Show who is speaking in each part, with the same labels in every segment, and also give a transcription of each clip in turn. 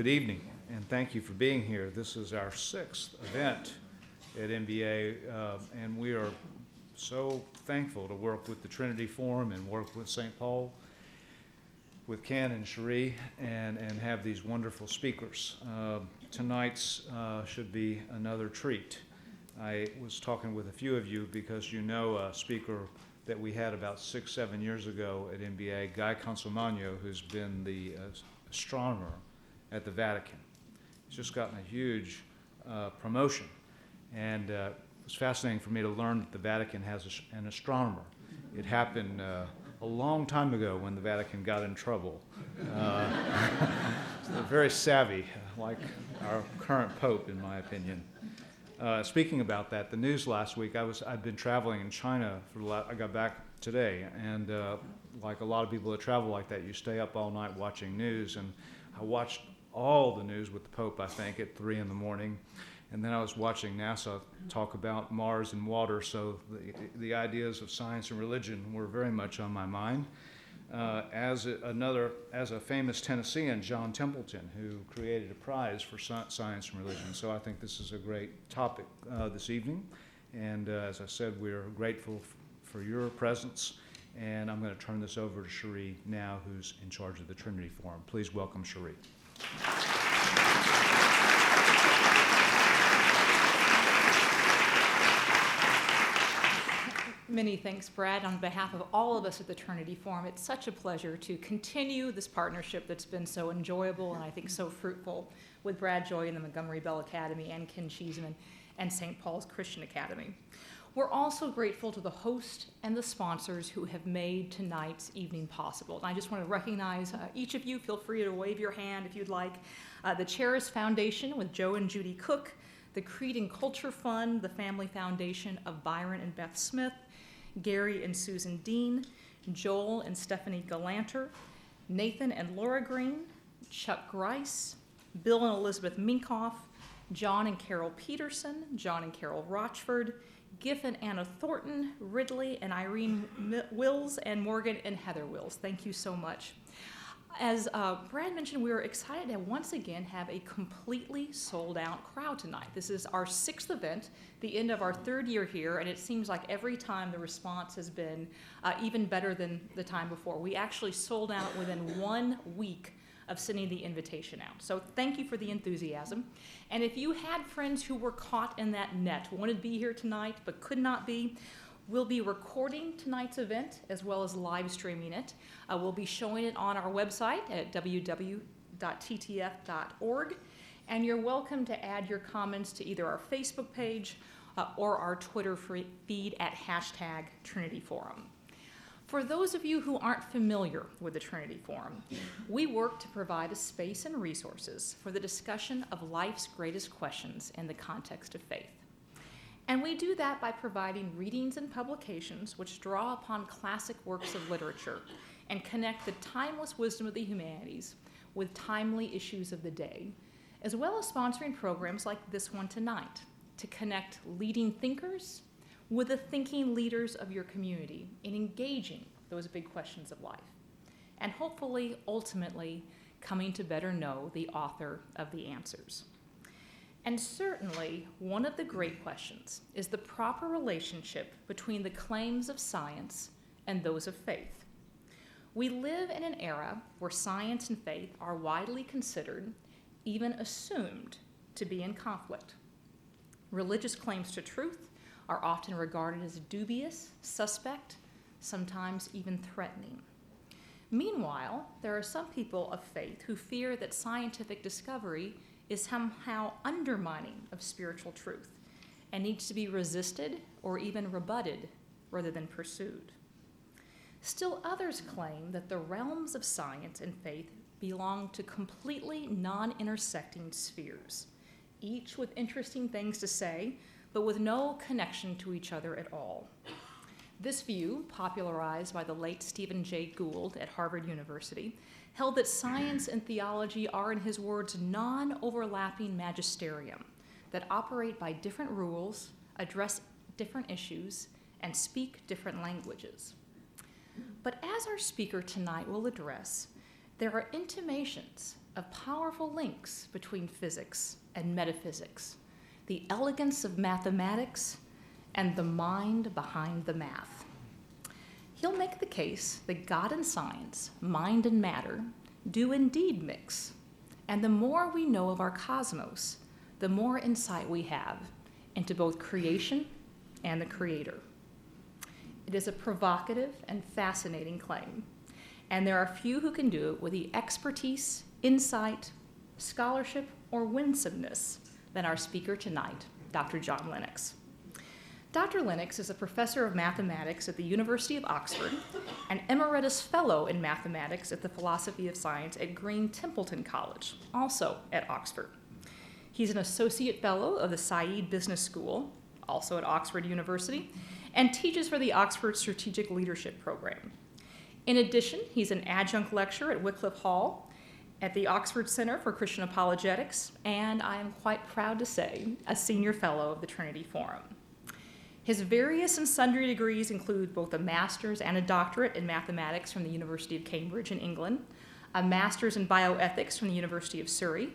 Speaker 1: Good evening, and thank you for being here. This is our sixth event at MBA, and we are so thankful to work with the Trinity Forum and work with St. Paul, with Ken and Cherie, and have these wonderful speakers. Tonight's should be another treat. I was talking with a few of you because you know a speaker that we had about 6-7 years ago at MBA, Guy Consolmagno, who's been the astronomer at the Vatican. He's just gotten a huge promotion, and it was fascinating for me to learn that the Vatican has an astronomer. It happened a long time ago when the Vatican got in trouble. They're very savvy, like our current Pope, in my opinion. Speaking about that, the news last week, I'd been traveling in China I got back today, and like a lot of people that travel like that, you stay up all night watching news, and I watched all the news with the Pope, I think, at 3 in the morning, and then I was watching NASA talk about Mars and water, so the ideas of science and religion were very much on my mind. As a famous Tennessean, John Templeton, who created a prize for science and religion. So I think this is a great topic this evening. And as I said, we're grateful for your presence. And I'm going to turn this over to Cherie now, who's in charge of the Trinity Forum. Please welcome Cherie.
Speaker 2: Many thanks, Brad. On behalf of all of us at the Trinity Forum, it's such a pleasure to continue this partnership that's been so enjoyable and I think so fruitful with Brad Joy and the Montgomery Bell Academy and Ken Cheeseman and St. Paul's Christian Academy. We're also grateful to the host and the sponsors who have made tonight's evening possible. And I just want to recognize each of you. Feel free to wave your hand if you'd like. The Charis Foundation with Joe and Judy Cook, the Creed and Culture Fund, the Family Foundation of Byron and Beth Smith, Gary and Susan Dean, Joel and Stephanie Galanter, Nathan and Laura Green, Chuck Grice, Bill and Elizabeth Minkoff, John and Carol Peterson, John and Carol Rochford, Giff and Anna Thornton, Ridley and Irene Wills, and Morgan and Heather Wills. Thank you so much. As Brad mentioned, we are excited to once again have a completely sold-out crowd tonight. This is our sixth event, the end of our third year here, and it seems like every time the response has been even better than the time before. We actually sold out within 1 week of sending the invitation out. So thank you for the enthusiasm. And if you had friends who were caught in that net, wanted to be here tonight but could not be, we'll be recording tonight's event as well as live streaming it. We'll be showing it on our website at www.ttf.org. And you're welcome to add your comments to either our Facebook page or our Twitter feed at #TrinityForum. For those of you who aren't familiar with the Trinity Forum, we work to provide a space and resources for the discussion of life's greatest questions in the context of faith. And we do that by providing readings and publications which draw upon classic works of literature and connect the timeless wisdom of the humanities with timely issues of the day, as well as sponsoring programs like this one tonight to connect leading thinkers with the thinking leaders of your community in engaging those big questions of life, and hopefully, ultimately, coming to better know the author of the answers. And certainly, one of the great questions is the proper relationship between the claims of science and those of faith. We live in an era where science and faith are widely considered, even assumed, to be in conflict. Religious claims to truth are often regarded as dubious, suspect, sometimes even threatening. Meanwhile, there are some people of faith who fear that scientific discovery is somehow undermining of spiritual truth and needs to be resisted or even rebutted rather than pursued. Still others claim that the realms of science and faith belong to completely non-intersecting spheres, each with interesting things to say, but with no connection to each other at all. This view, popularized by the late Stephen Jay Gould at Harvard University, held that science and theology are, in his words, non-overlapping magisterium that operate by different rules, address different issues, and speak different languages. But as our speaker tonight will address, there are intimations of powerful links between physics and metaphysics, the elegance of mathematics, and the mind behind the math. He'll make the case that God and science, mind and matter, do indeed mix, and the more we know of our cosmos, the more insight we have into both creation and the Creator. It is a provocative and fascinating claim, and there are few who can do it with the expertise, insight, scholarship, or winsomeness than our speaker tonight, Dr. John Lennox. Dr. Lennox is a professor of mathematics at the University of Oxford, an emeritus fellow in mathematics at the Philosophy of Science at Green Templeton College, also at Oxford. He's an associate fellow of the Said Business School, also at Oxford University, and teaches for the Oxford Strategic Leadership Program. In addition, he's an adjunct lecturer at Wycliffe Hall, at the Oxford Center for Christian Apologetics, and I am quite proud to say, a senior fellow of the Trinity Forum. His various and sundry degrees include both a master's and a doctorate in mathematics from the University of Cambridge in England, a master's in bioethics from the University of Surrey,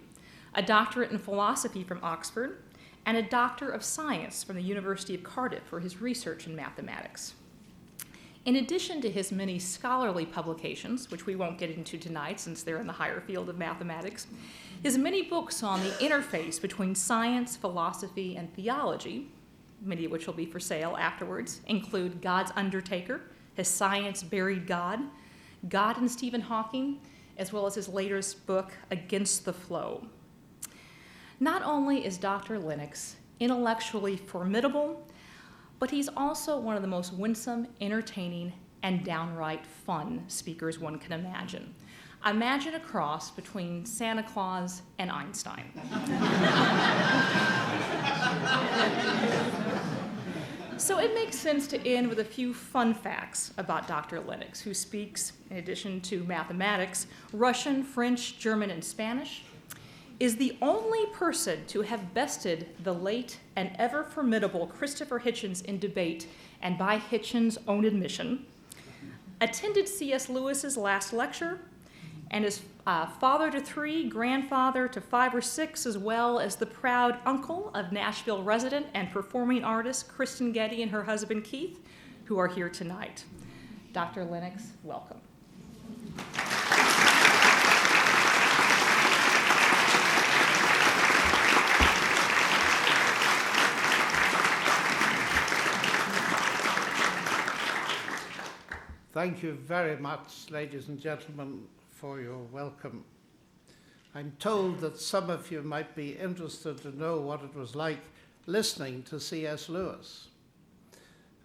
Speaker 2: a doctorate in philosophy from Oxford, and a doctor of science from the University of Cardiff for his research in mathematics. In addition to his many scholarly publications, which we won't get into tonight since they're in the higher field of mathematics, his many books on the interface between science, philosophy, and theology, many of which will be for sale afterwards, include God's Undertaker, Has Science Buried God, God and Stephen Hawking, as well as his latest book, Against the Flow. Not only is Dr. Lennox intellectually formidable, but he's also one of the most winsome, entertaining, and downright fun speakers one can imagine. Imagine a cross between Santa Claus and Einstein. So it makes sense to end with a few fun facts about Dr. Lennox, who speaks, in addition to mathematics, Russian, French, German, and Spanish, is the only person to have bested the late and ever formidable Christopher Hitchens in debate, and by Hitchens' own admission, attended C.S. Lewis's last lecture, and is father to 3, grandfather to 5 or 6, as well as the proud uncle of Nashville resident and performing artist Kristen Getty and her husband Keith, who are here tonight. Dr. Lennox, welcome.
Speaker 3: Thank you very much, ladies and gentlemen, for your welcome. I'm told that some of you might be interested to know what it was like listening to C.S. Lewis.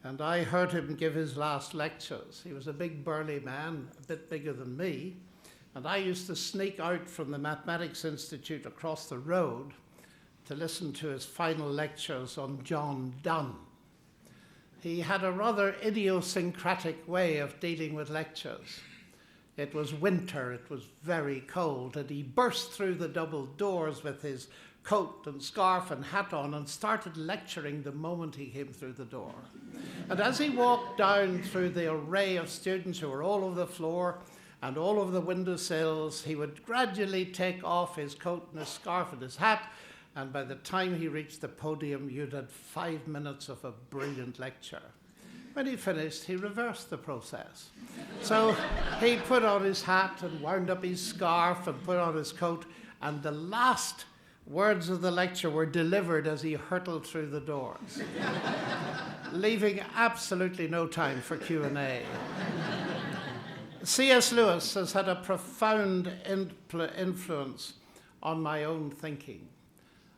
Speaker 3: And I heard him give his last lectures. He was a big burly man, a bit bigger than me, and I used to sneak out from the Mathematics Institute across the road to listen to his final lectures on John Donne. He had a rather idiosyncratic way of dealing with lectures. It was winter, it was very cold, and he burst through the double doors with his coat and scarf and hat on and started lecturing the moment he came through the door. And as he walked down through the array of students who were all over the floor and all over the windowsills, he would gradually take off his coat and his scarf and his hat, and by the time he reached the podium, you'd had 5 minutes of a brilliant lecture. When he finished, he reversed the process. So he put on his hat and wound up his scarf and put on his coat, and the last words of the lecture were delivered as he hurtled through the doors, leaving absolutely no time for Q&A. C.S. Lewis has had a profound influence on my own thinking.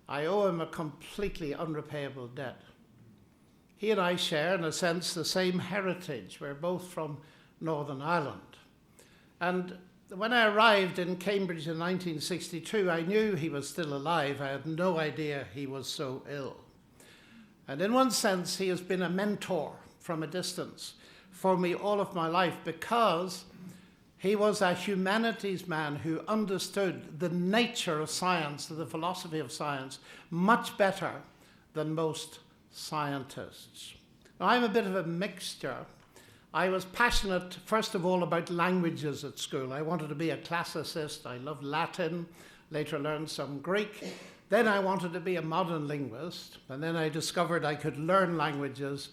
Speaker 3: I owe him a completely unrepayable debt. He and I share, in a sense, the same heritage. We're both from Northern Ireland. And when I arrived in Cambridge in 1962, I knew he was still alive. I had no idea he was so ill. And in one sense, he has been a mentor from a distance for me all of my life, because he was a humanities man who understood the nature of science, the philosophy of science, much better than most scientists. Now, I'm a bit of a mixture I was passionate, first of all, about languages at school. I wanted to be a classicist. I loved Latin, later learned some Greek. Then I wanted to be a modern linguist, and then I discovered I could learn languages.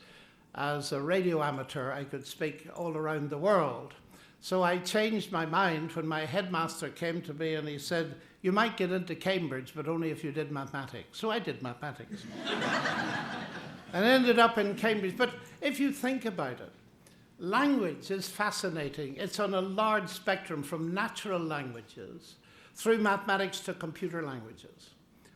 Speaker 3: As a radio amateur, I could speak all around the world. So I changed my mind when my headmaster came to me and he said, "You might get into Cambridge, but only if you did mathematics." So I did mathematics. And ended up in Cambridge. But if you think about it, language is fascinating. It's on a large spectrum from natural languages through mathematics to computer languages.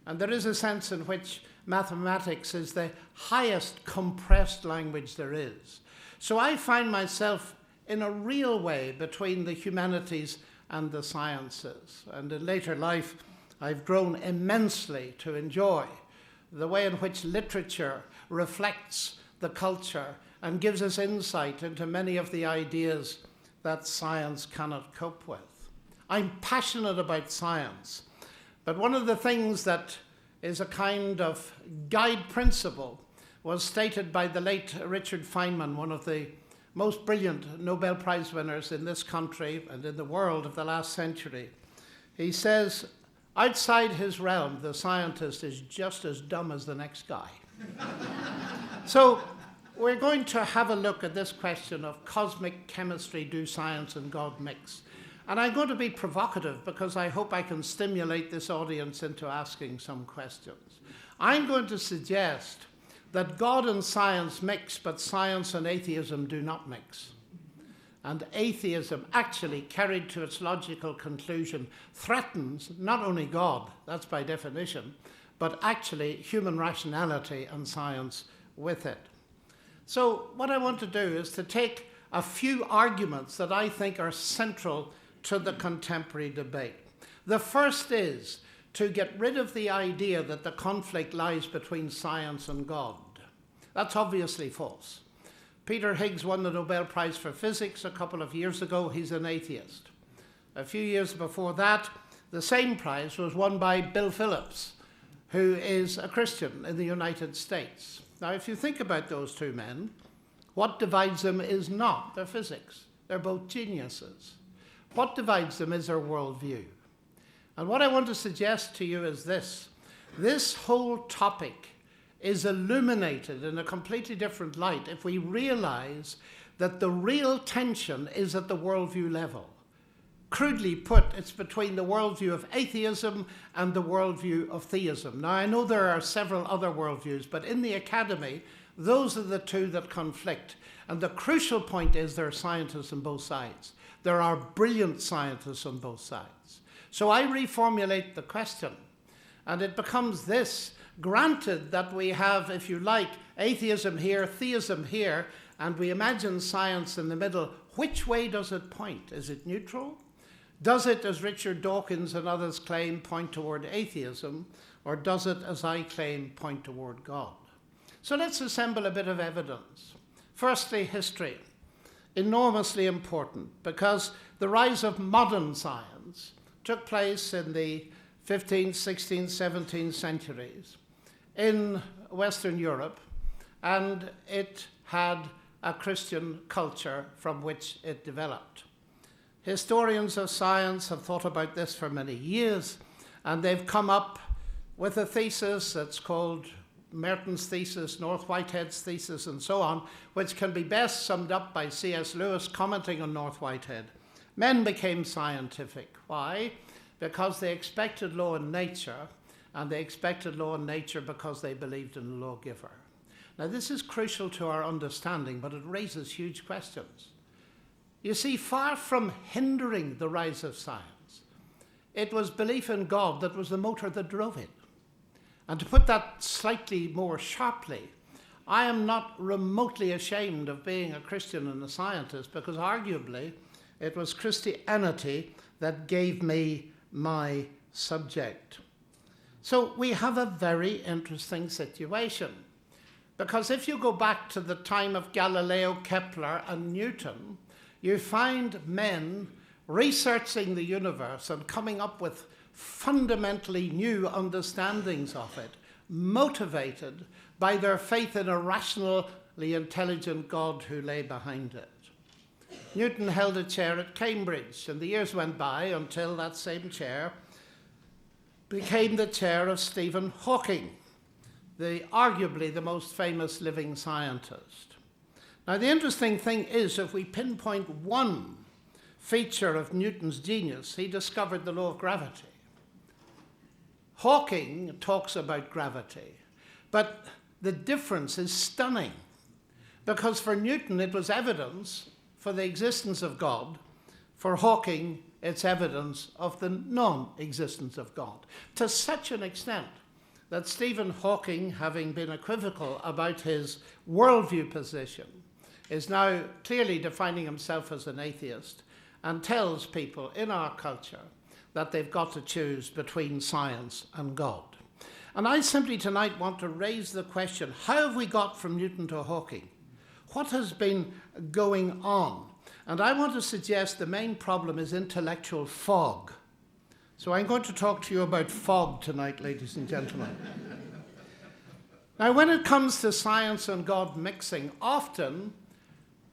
Speaker 3: And there is a sense in which mathematics is the highest compressed language there is. So I find myself in a real way between the humanities and the sciences. And in later life, I've grown immensely to enjoy the way in which literature reflects the culture and gives us insight into many of the ideas that science cannot cope with. I'm passionate about science, but one of the things that is a kind of guide principle was stated by the late Richard Feynman, one of the most brilliant Nobel Prize winners in this country and in the world of the last century. He says, outside his realm, the scientist is just as dumb as the next guy. So we're going to have a look at this question of cosmic chemistry, do science and God mix? And I'm going to be provocative because I hope I can stimulate this audience into asking some questions. I'm going to suggest that God and science mix, but science and atheism do not mix. And atheism, actually carried to its logical conclusion, threatens not only God, that's by definition, but actually human rationality and science with it. So what I want to do is to take a few arguments that I think are central to the contemporary debate. The first is to get rid of the idea that the conflict lies between science and God. That's obviously false. Peter Higgs won the Nobel Prize for Physics a couple of years ago. He's an atheist. A few years before that, the same prize was won by Bill Phillips, who is a Christian in the United States. Now, if you think about those two men, what divides them is not their physics. They're both geniuses. What divides them is their worldview. And what I want to suggest to you is this. This whole topic is illuminated in a completely different light if we realize that the real tension is at the worldview level. Crudely put, it's between the worldview of atheism and the worldview of theism. Now, I know there are several other worldviews, but in the academy, those are the two that conflict. And the crucial point is there are scientists on both sides. There are brilliant scientists on both sides. So I reformulate the question, and it becomes this. Granted that we have, if you like, atheism here, theism here, and we imagine science in the middle, which way does it point? Is it neutral? Does it, as Richard Dawkins and others claim, point toward atheism, or does it, as I claim, point toward God? So let's assemble a bit of evidence. Firstly, history. Enormously important, because the rise of modern science took place in the 15th, 16th, 17th centuries in Western Europe, and it had a Christian culture from which it developed. Historians of science have thought about this for many years, and they've come up with a thesis that's called Merton's thesis, North Whitehead's thesis, and so on, which can be best summed up by C.S. Lewis commenting on North Whitehead. Men became scientific. Why? Because they expected law in nature, and they expected law in nature because they believed in the lawgiver. Now, this is crucial to our understanding, but it raises huge questions. You see, far from hindering the rise of science, it was belief in God that was the motor that drove it. And to put that slightly more sharply, I am not remotely ashamed of being a Christian and a scientist, because arguably it was Christianity that gave me my subject. So we have a very interesting situation, because if you go back to the time of Galileo, Kepler, and Newton, you find men researching the universe and coming up with fundamentally new understandings of it, motivated by their faith in a rationally intelligent God who lay behind it. Newton held a chair at Cambridge, and the years went by until that same chair became the chair of Stephen Hawking, arguably the most famous living scientist. Now, the interesting thing is, if we pinpoint one feature of Newton's genius, he discovered the law of gravity. Hawking talks about gravity, but the difference is stunning, because for Newton it was evidence for the existence of God. For Hawking, it's evidence of the non-existence of God, to such an extent that Stephen Hawking, having been equivocal about his worldview position, is now clearly defining himself as an atheist and tells people in our culture that they've got to choose between science and God. And I simply tonight want to raise the question, how have we got from Newton to Hawking? What has been going on? And I want to suggest the main problem is intellectual fog. So I'm going to talk to you about fog tonight, ladies and gentlemen. Now, when it comes to science and God mixing, often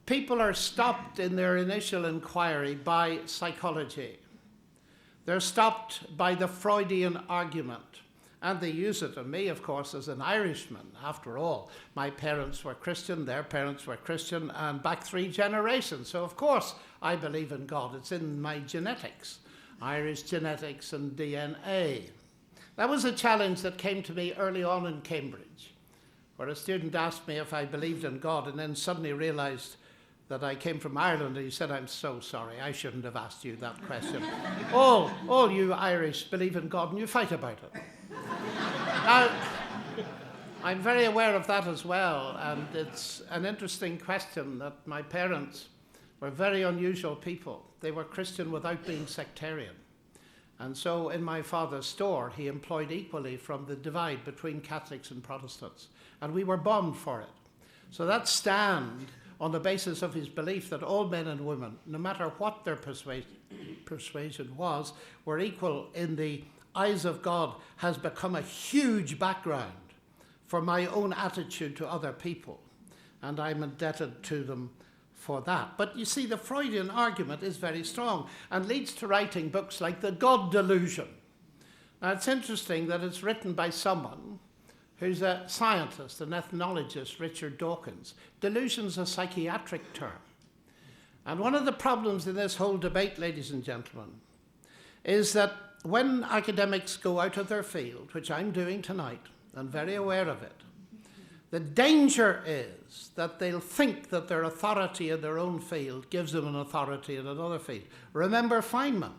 Speaker 3: people are stopped in their initial inquiry by psychology. They're stopped by the Freudian argument. And they use it on me, of course, as an Irishman. After all, my parents were Christian, their parents were Christian, and back 3 generations. So, of course, I believe in God. It's in my genetics, Irish genetics and DNA. That was a challenge that came to me early on in Cambridge, where a student asked me if I believed in God, and then suddenly realized that I came from Ireland, and he said, "I'm so sorry, I shouldn't have asked you that question. all you Irish believe in God, and you fight about it." Now, I'm very aware of that as well, and it's an interesting question that my parents were very unusual people. They were Christian without being sectarian. And so in my father's store, he employed equally from the divide between Catholics and Protestants, and we were bombed for it. So that stand on the basis of his belief that all men and women, no matter what their persuasion was, were equal in the eyes of God, has become a huge background for my own attitude to other people, and I'm indebted to them for that. But you see, the Freudian argument is very strong and leads to writing books like The God Delusion. Now, it's interesting that it's written by someone who's a scientist, an ethnologist, Richard Dawkins. Delusion's a psychiatric term. And one of the problems in this whole debate, ladies and gentlemen, is that when academics go out of their field, which I'm doing tonight, and very aware of it, the danger is that they'll think that their authority in their own field gives them an authority in another field. Remember Feynman,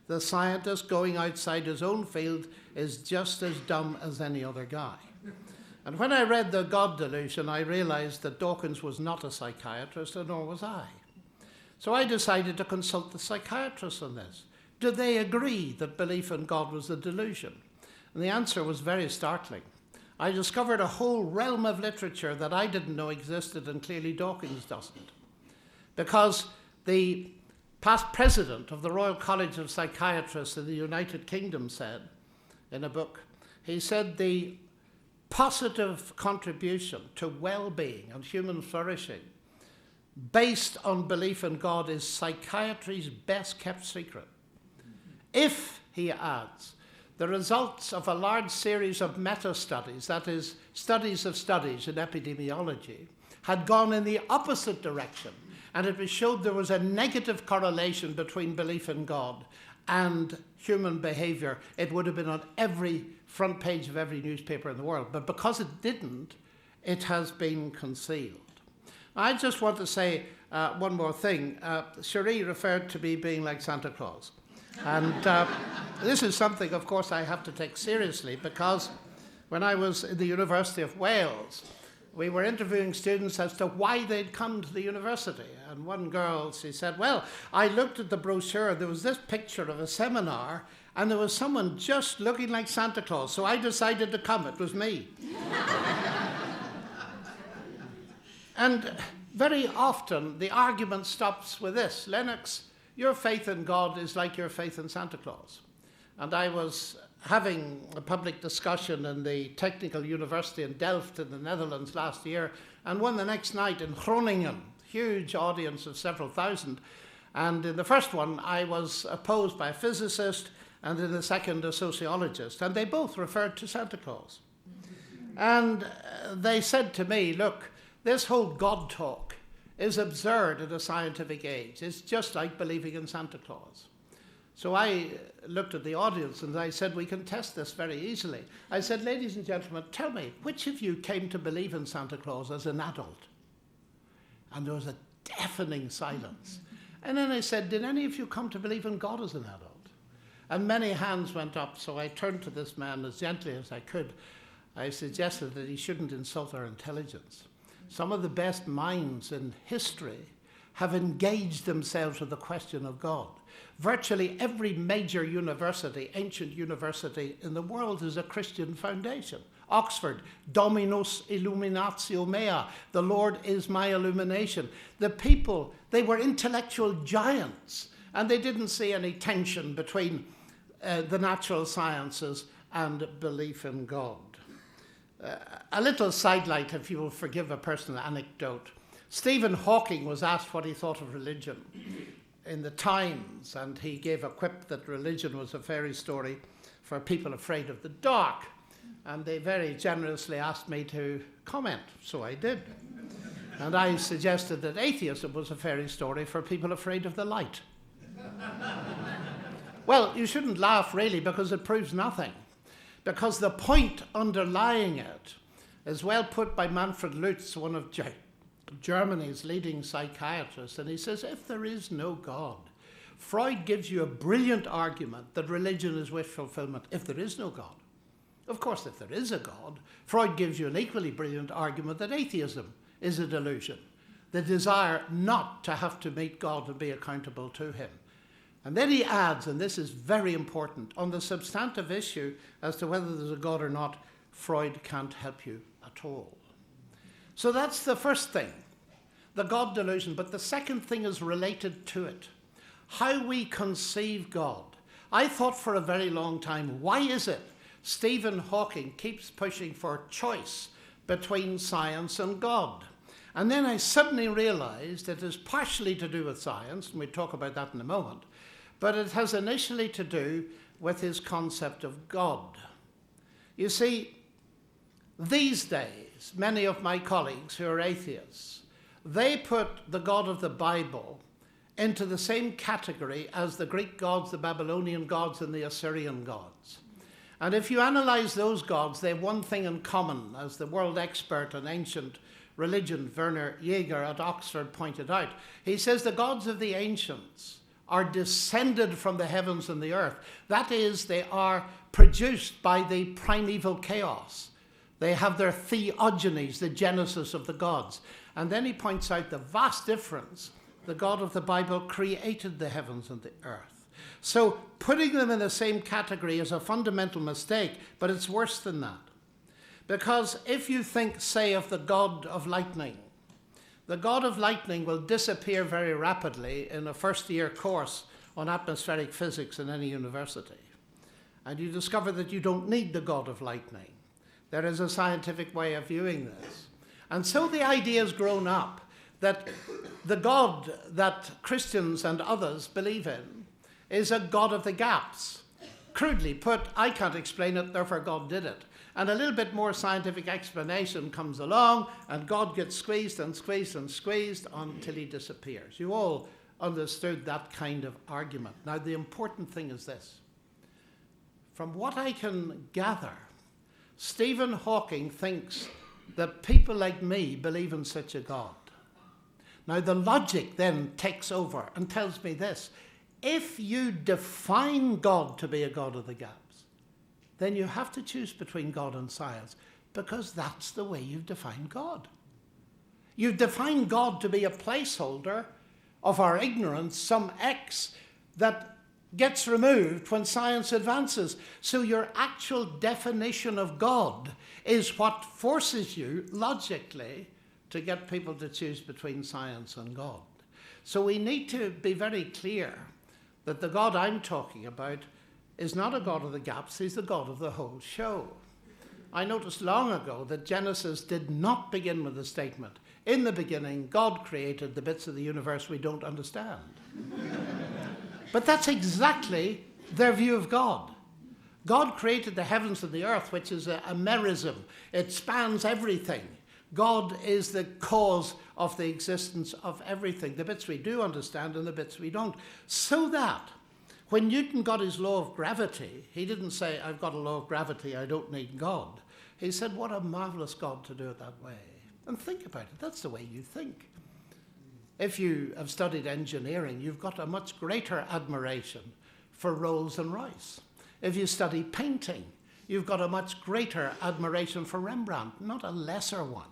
Speaker 3: the scientist going outside his own field is just as dumb as any other guy. And when I read The God Delusion, I realized that Dawkins was not a psychiatrist, and nor was I. So I decided to consult the psychiatrists on this. Do they agree that belief in God was a delusion? And the answer was very startling. I discovered a whole realm of literature that I didn't know existed, and clearly Dawkins doesn't. Because the past president of the Royal College of Psychiatrists in the United Kingdom said, in a book, he said the positive contribution to well-being and human flourishing based on belief in God is psychiatry's best kept secret. If, he adds, the results of a large series of meta-studies, that is, studies of studies in epidemiology, had gone in the opposite direction, and it was showed there was a negative correlation between belief in God and human behavior, it would have been on every front page of every newspaper in the world. But because it didn't, it has been concealed. I just want to say one more thing. Cherie referred to me being like Santa Claus. And this is something, of course, I have to take seriously, because when I was at the University of Wales, we were interviewing students as to why they'd come to the university. And one girl, she said, well, I looked at the brochure, there was this picture of a seminar, and there was someone just looking like Santa Claus, so I decided to come. It was me. And very often, the argument stops with this. Lennox, your faith in God is like your faith in Santa Claus. And I was having a public discussion in the Technical University in Delft in the Netherlands last year, and one the next night in Groningen, huge audience of several thousand, And in the first one, I was opposed by a physicist, and in the second, a sociologist. And they both referred to Santa Claus. And they said to me, look, this whole God talk is absurd in a scientific age. It's just like believing in Santa Claus. So I looked at the audience and I said, we can test this very easily. I said, ladies and gentlemen, tell me, which of you came to believe in Santa Claus as an adult? And there was a deafening silence. And then I said, did any of you come to believe in God as an adult? And many hands went up, so I turned to this man as gently as I could. I suggested that he shouldn't insult our intelligence. Some of the best minds in history have engaged themselves with the question of God. Virtually every major university, ancient university in the world is a Christian foundation. Oxford, Dominus illuminatio mea, the Lord is my illumination. The people, they were intellectual giants, and they didn't see any tension between the natural sciences and belief in God. A little sidelight, if you will forgive a personal anecdote. Stephen Hawking was asked what he thought of religion in the Times, and he gave a quip that religion was a fairy story for people afraid of the dark. And they very generously asked me to comment, so I did. And I suggested that atheism was a fairy story for people afraid of the light. Well, you shouldn't laugh, really, because it proves nothing. Because the point underlying it is well put by Manfred Lutz, one of Germany's leading psychiatrists, and he says, if there is no God, Freud gives you a brilliant argument that religion is wish fulfillment if there is no God. Of course, if there is a God, Freud gives you an equally brilliant argument that atheism is a delusion, the desire not to have to meet God and be accountable to him. And then he adds, and this is very important, on the substantive issue as to whether there's a God or not, Freud can't help you at all. So that's the first thing, the God delusion. But the second thing is related to it, how we conceive God. I thought for a very long time, why is it Stephen Hawking keeps pushing for choice between science and God? And then I suddenly realized it is partially to do with science, and we'll talk about that in a moment, but it has initially to do with his concept of God. You see, these days, many of my colleagues who are atheists, they put the God of the Bible into the same category as the Greek gods, the Babylonian gods, and the Assyrian gods. And if you analyze those gods, they have one thing in common, as the world expert on ancient religion, Werner Jaeger at Oxford, pointed out. He says the gods of the ancients are descended from the heavens and the earth. That is, they are produced by the primeval chaos. They have their theogonies, the genesis of the gods. And then he points out the vast difference. The God of the Bible created the heavens and the earth. So putting them in the same category is a fundamental mistake, but it's worse than that. Because if you think, say, of the God of lightning, the God of lightning will disappear very rapidly in a first-year course on atmospheric physics in any university. And you discover that you don't need the God of lightning. There is a scientific way of viewing this. And so the idea has grown up that the God that Christians and others believe in is a God of the gaps. Crudely put, I can't explain it, therefore God did it. And a little bit more scientific explanation comes along, and God gets squeezed and squeezed and squeezed until he disappears. You all understood that kind of argument. Now, the important thing is this. From what I can gather, Stephen Hawking thinks that people like me believe in such a God. Now, the logic then takes over and tells me this. If you define God to be a God of the gaps, then you have to choose between God and science, because that's the way you've defined God. You've defined God to be a placeholder of our ignorance, some X that gets removed when science advances. So your actual definition of God is what forces you, logically, to get people to choose between science and God. So we need to be very clear that the God I'm talking about is not a God of the gaps, he's the God of the whole show. I noticed long ago that Genesis did not begin with the statement, In the beginning, God created the bits of the universe we don't understand. But that's exactly their view of God. God created the heavens and the earth, which is a merism. It spans everything. God is the cause of the existence of everything, the bits we do understand and the bits we don't. So that when Newton got his law of gravity, he didn't say, I've got a law of gravity, I don't need God. He said, what a marvelous God to do it that way. And think about it, that's the way you think. If you have studied engineering, you've got a much greater admiration for Rolls and Royce. If you study painting, you've got a much greater admiration for Rembrandt, not a lesser one.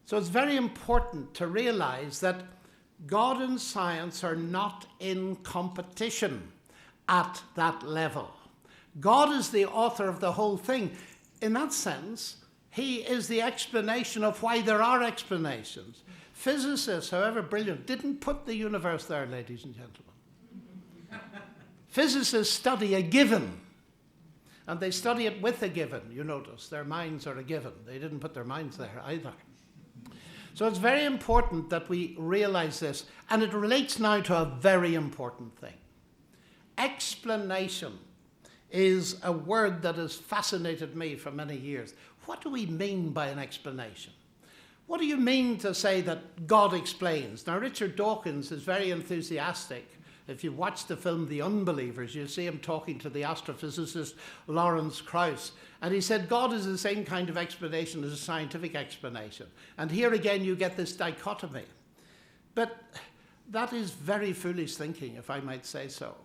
Speaker 3: So it's very important to realize that God and science are not in competition at that level. God is the author of the whole thing. In that sense, he is the explanation of why there are explanations. Physicists, however brilliant, didn't put the universe there, ladies and gentlemen. Physicists study a given, and they study it with a given. You notice, their minds are a given. They didn't put their minds there either. So it's very important that we realize this, and it relates now to a very important thing. Explanation is a word that has fascinated me for many years. What do we mean by an explanation? What do you mean to say that God explains? Now, Richard Dawkins is very enthusiastic. If you watch the film The Unbelievers, you see him talking to the astrophysicist Lawrence Krauss. And he said, God is the same kind of explanation as a scientific explanation. And here again, you get this dichotomy. But that is very foolish thinking, if I might say so.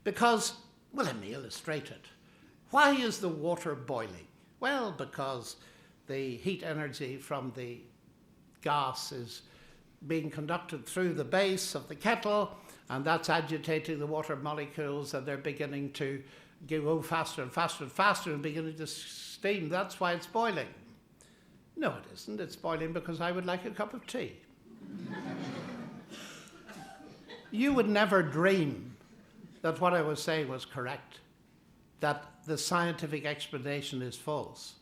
Speaker 3: Because, well, let me illustrate it. Why is the water boiling? Well, because the heat energy from the gas is being conducted through the base of the kettle, and that's agitating the water molecules, and they're beginning to go faster and faster and faster and beginning to steam. That's why it's boiling. No, it isn't. It's boiling because I would like a cup of tea. You would never dream that what I was saying was correct, that the scientific explanation is false,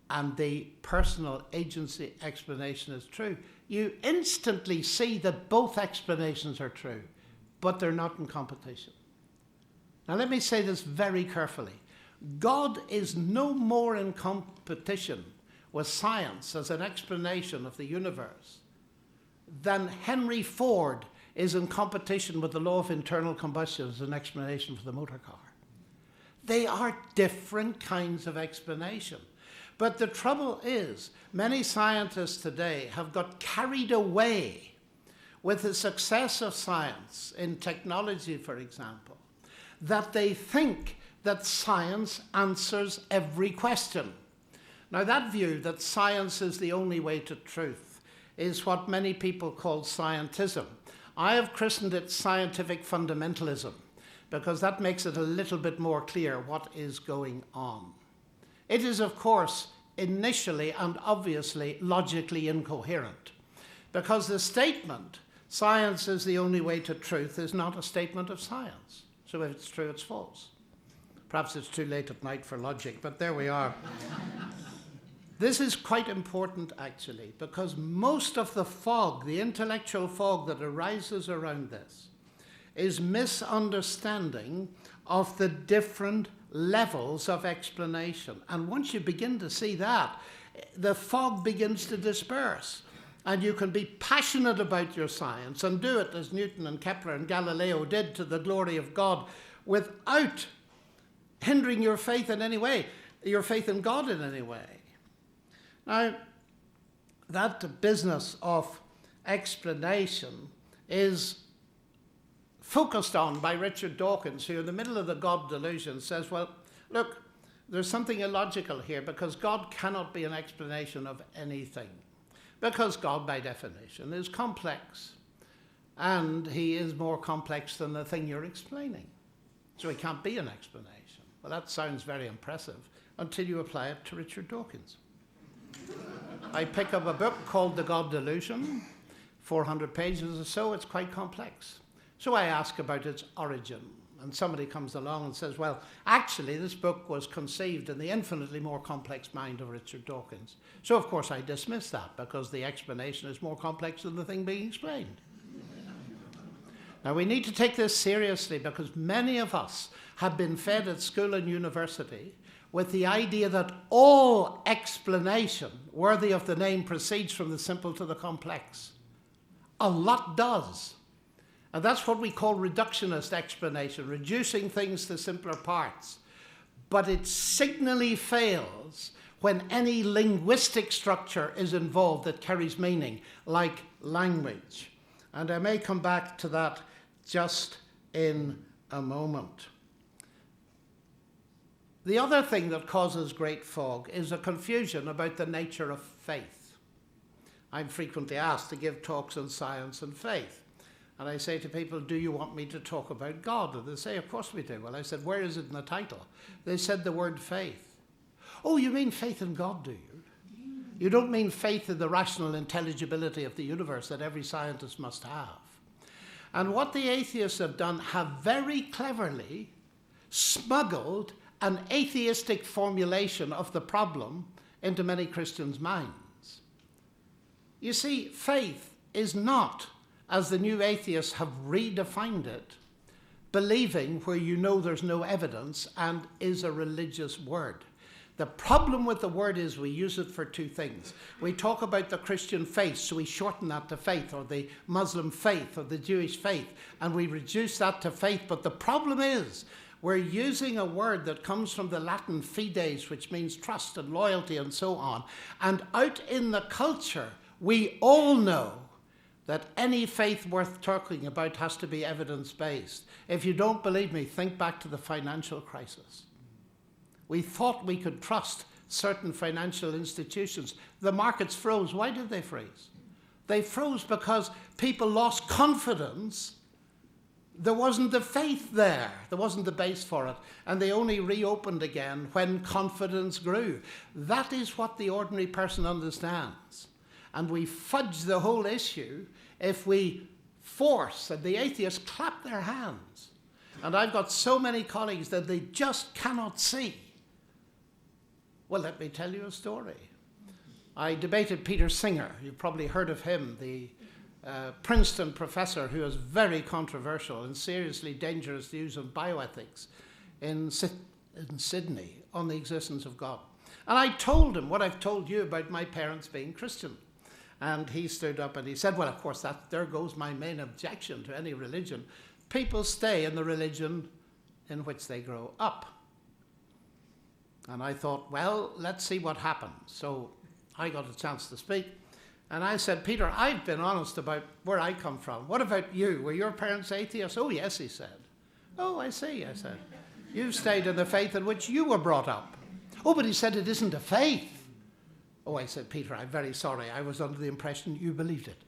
Speaker 3: and the personal agency explanation is true. You instantly see that both explanations are true, but they're not in competition. Now let me say this very carefully. God is no more in competition with science as an explanation of the universe than Henry Ford is in competition with the law of internal combustion as an explanation for the motor car. They are different kinds of explanation. But the trouble is, many scientists today have got carried away with the success of science in technology, for example, that they think that science answers every question. Now, that view that science is the only way to truth is what many people call scientism. I have christened it scientific fundamentalism, because that makes it a little bit more clear what is going on. It is, of course, initially and obviously logically incoherent, because the statement, science is the only way to truth, is not a statement of science. So if it's true, it's false. Perhaps it's too late at night for logic, but there we are. This is quite important, actually, because most of the fog, the intellectual fog that arises around this, is misunderstanding of the different levels of explanation. And once you begin to see that, the fog begins to disperse. And you can be passionate about your science and do it as Newton and Kepler and Galileo did to the glory of God without hindering your faith in any way, your faith in God in any way. Now, that business of explanation is focused on by Richard Dawkins, who in the middle of the God delusion says, well, look, there's something illogical here because God cannot be an explanation of anything. Because God, by definition, is complex. And he is more complex than the thing you're explaining. So he can't be an explanation. Well, that sounds very impressive until you apply it to Richard Dawkins. I pick up a book called The God Delusion, 400 pages or so. It's quite complex. So I ask about its origin. And somebody comes along and says, well, actually, this book was conceived in the infinitely more complex mind of Richard Dawkins. So, of course, I dismiss that because the explanation is more complex than the thing being explained. Now, we need to take this seriously because many of us have been fed at school and university with the idea that all explanation worthy of the name proceeds from the simple to the complex. A lot does. And that's what we call reductionist explanation, reducing things to simpler parts. But it signally fails when any linguistic structure is involved that carries meaning, like language. And I may come back to that just in a moment. The other thing that causes great fog is a confusion about the nature of faith. I'm frequently asked to give talks on science and faith. And I say to people, do you want me to talk about God? And they say, of course we do. Well, I said, where is it in the title? They said the word faith. Oh, you mean faith in God, do you? You don't mean faith in the rational intelligibility of the universe that every scientist must have. And what the atheists have done, have very cleverly smuggled an atheistic formulation of the problem into many Christians' minds. You see, faith is not, as the new atheists have redefined it, believing where you know there's no evidence and is a religious word. The problem with the word is we use it for two things. We talk about the Christian faith, so we shorten that to faith, or the Muslim faith, or the Jewish faith, and we reduce that to faith. But the problem is we're using a word that comes from the Latin fides, which means trust and loyalty and so on. And out in the culture, we all know that any faith worth talking about has to be evidence-based. If you don't believe me, think back to the financial crisis. We thought we could trust certain financial institutions. The markets froze. Why did they freeze? They froze because people lost confidence. There wasn't the faith there. There wasn't the base for it. And they only reopened again when confidence grew. That is what the ordinary person understands. And we fudge the whole issue if we force, and the atheists clap their hands. And I've got so many colleagues that they just cannot see. Well, let me tell you a story. I debated Peter Singer. You've probably heard of him, the Princeton professor who has very controversial and seriously dangerous views on bioethics in Sydney on the existence of God. And I told him what I've told you about my parents being Christian. And he stood up and he said, well, of course, there goes my main objection to any religion. People stay in the religion in which they grow up. And I thought, well, let's see what happens. So I got a chance to speak. And I said, Peter, I've been honest about where I come from. What about you? Were your parents atheists? Oh, yes, he said. Oh, I see, I said. You stayed in the faith in which you were brought up. Oh, but he said it isn't a faith. Oh, I said, Peter, I'm very sorry. I was under the impression you believed it.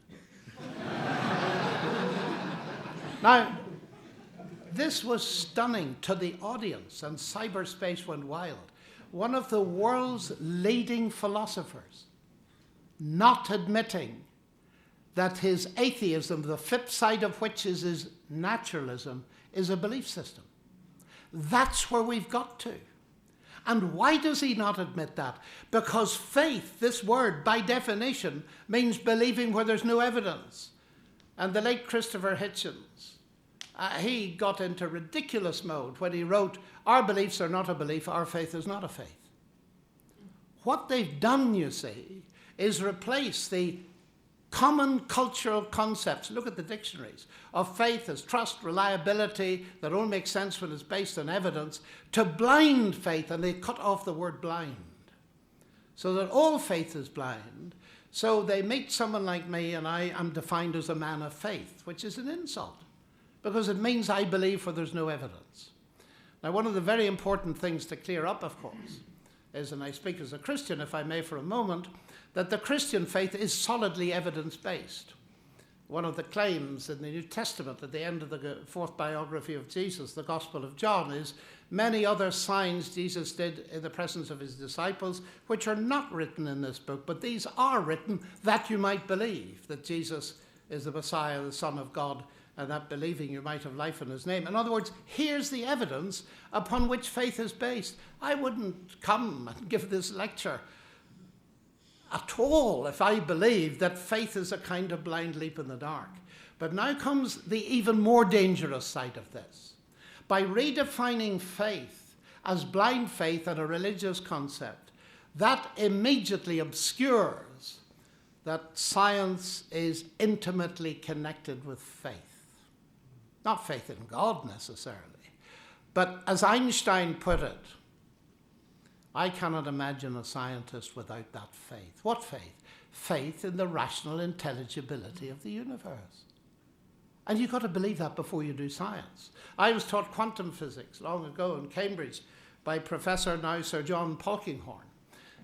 Speaker 3: Now, this was stunning to the audience, and cyberspace went wild. One of the world's leading philosophers not admitting that his atheism, the flip side of which is his naturalism, is a belief system. That's where we've got to. And why does he not admit that? Because faith, this word, by definition, means believing where there's no evidence. And the late Christopher Hitchens, he got into ridiculous mode when he wrote, our beliefs are not a belief, our faith is not a faith. What they've done, you see, is replace the common cultural concepts, look at the dictionaries, of faith as trust, reliability, that only makes sense when it's based on evidence, to blind faith, and they cut off the word blind. So that all faith is blind. So they meet someone like me, and I am defined as a man of faith, which is an insult, because it means I believe where there's no evidence. Now, one of the very important things to clear up, of course, is, and I speak as a Christian, if I may, for a moment, that the Christian faith is solidly evidence-based. One of the claims in the New Testament at the end of the fourth biography of Jesus, the Gospel of John, is many other signs Jesus did in the presence of his disciples, which are not written in this book, but these are written that you might believe that Jesus is the Messiah, the Son of God, and that believing you might have life in his name. In other words, here's the evidence upon which faith is based. I wouldn't come and give this lecture at all if I believed that faith is a kind of blind leap in the dark. But now comes the even more dangerous side of this. By redefining faith as blind faith and a religious concept, that immediately obscures that science is intimately connected with faith. Not faith in God necessarily, but as Einstein put it, I cannot imagine a scientist without that faith. What faith? Faith in the rational intelligibility of the universe. And you've got to believe that before you do science. I was taught quantum physics long ago in Cambridge by Professor now Sir John Polkinghorne.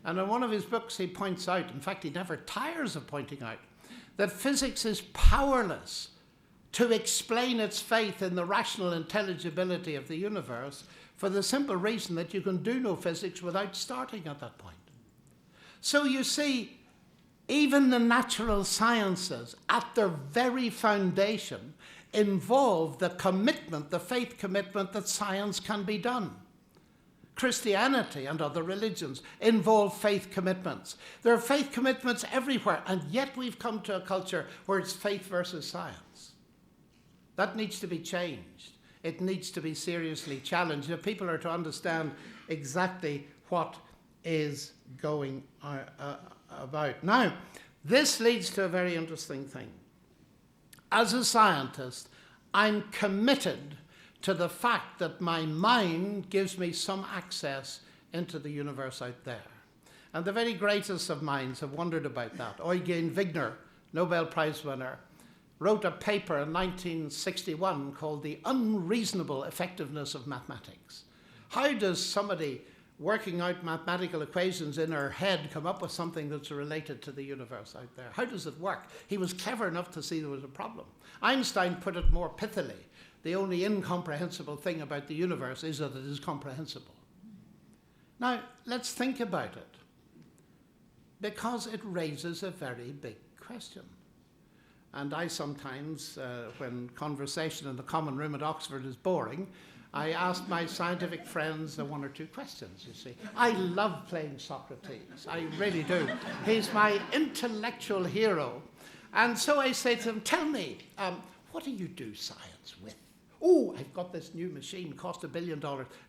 Speaker 3: And in one of his books he points out, in fact he never tires of pointing out, that physics is powerless to explain its faith in the rational intelligibility of the universe for the simple reason that you can do no physics without starting at that point. So you see, even the natural sciences, at their very foundation, involve the commitment, the faith commitment that science can be done. Christianity and other religions involve faith commitments. There are faith commitments everywhere, and yet we've come to a culture where it's faith versus science. That needs to be changed. It needs to be seriously challenged if people are to understand exactly what is going about. Now, this leads to a very interesting thing. As a scientist, I'm committed to the fact that my mind gives me some access into the universe out there. And the very greatest of minds have wondered about that. Eugen Wigner, Nobel Prize winner, wrote a paper in 1961 called The Unreasonable Effectiveness of Mathematics. How does somebody working out mathematical equations in her head come up with something that's related to the universe out there? How does it work? He was clever enough to see there was a problem. Einstein put it more pithily. The only incomprehensible thing about the universe is that it is comprehensible. Now, let's think about it, because it raises a very big question. And I sometimes, when conversation in the common room at Oxford is boring, I ask my scientific friends one or two questions, you see. I love playing Socrates, I really do. He's my intellectual hero. And so I say to him, tell me, what do you do science with? Oh, I've got this new machine, cost $1 billion.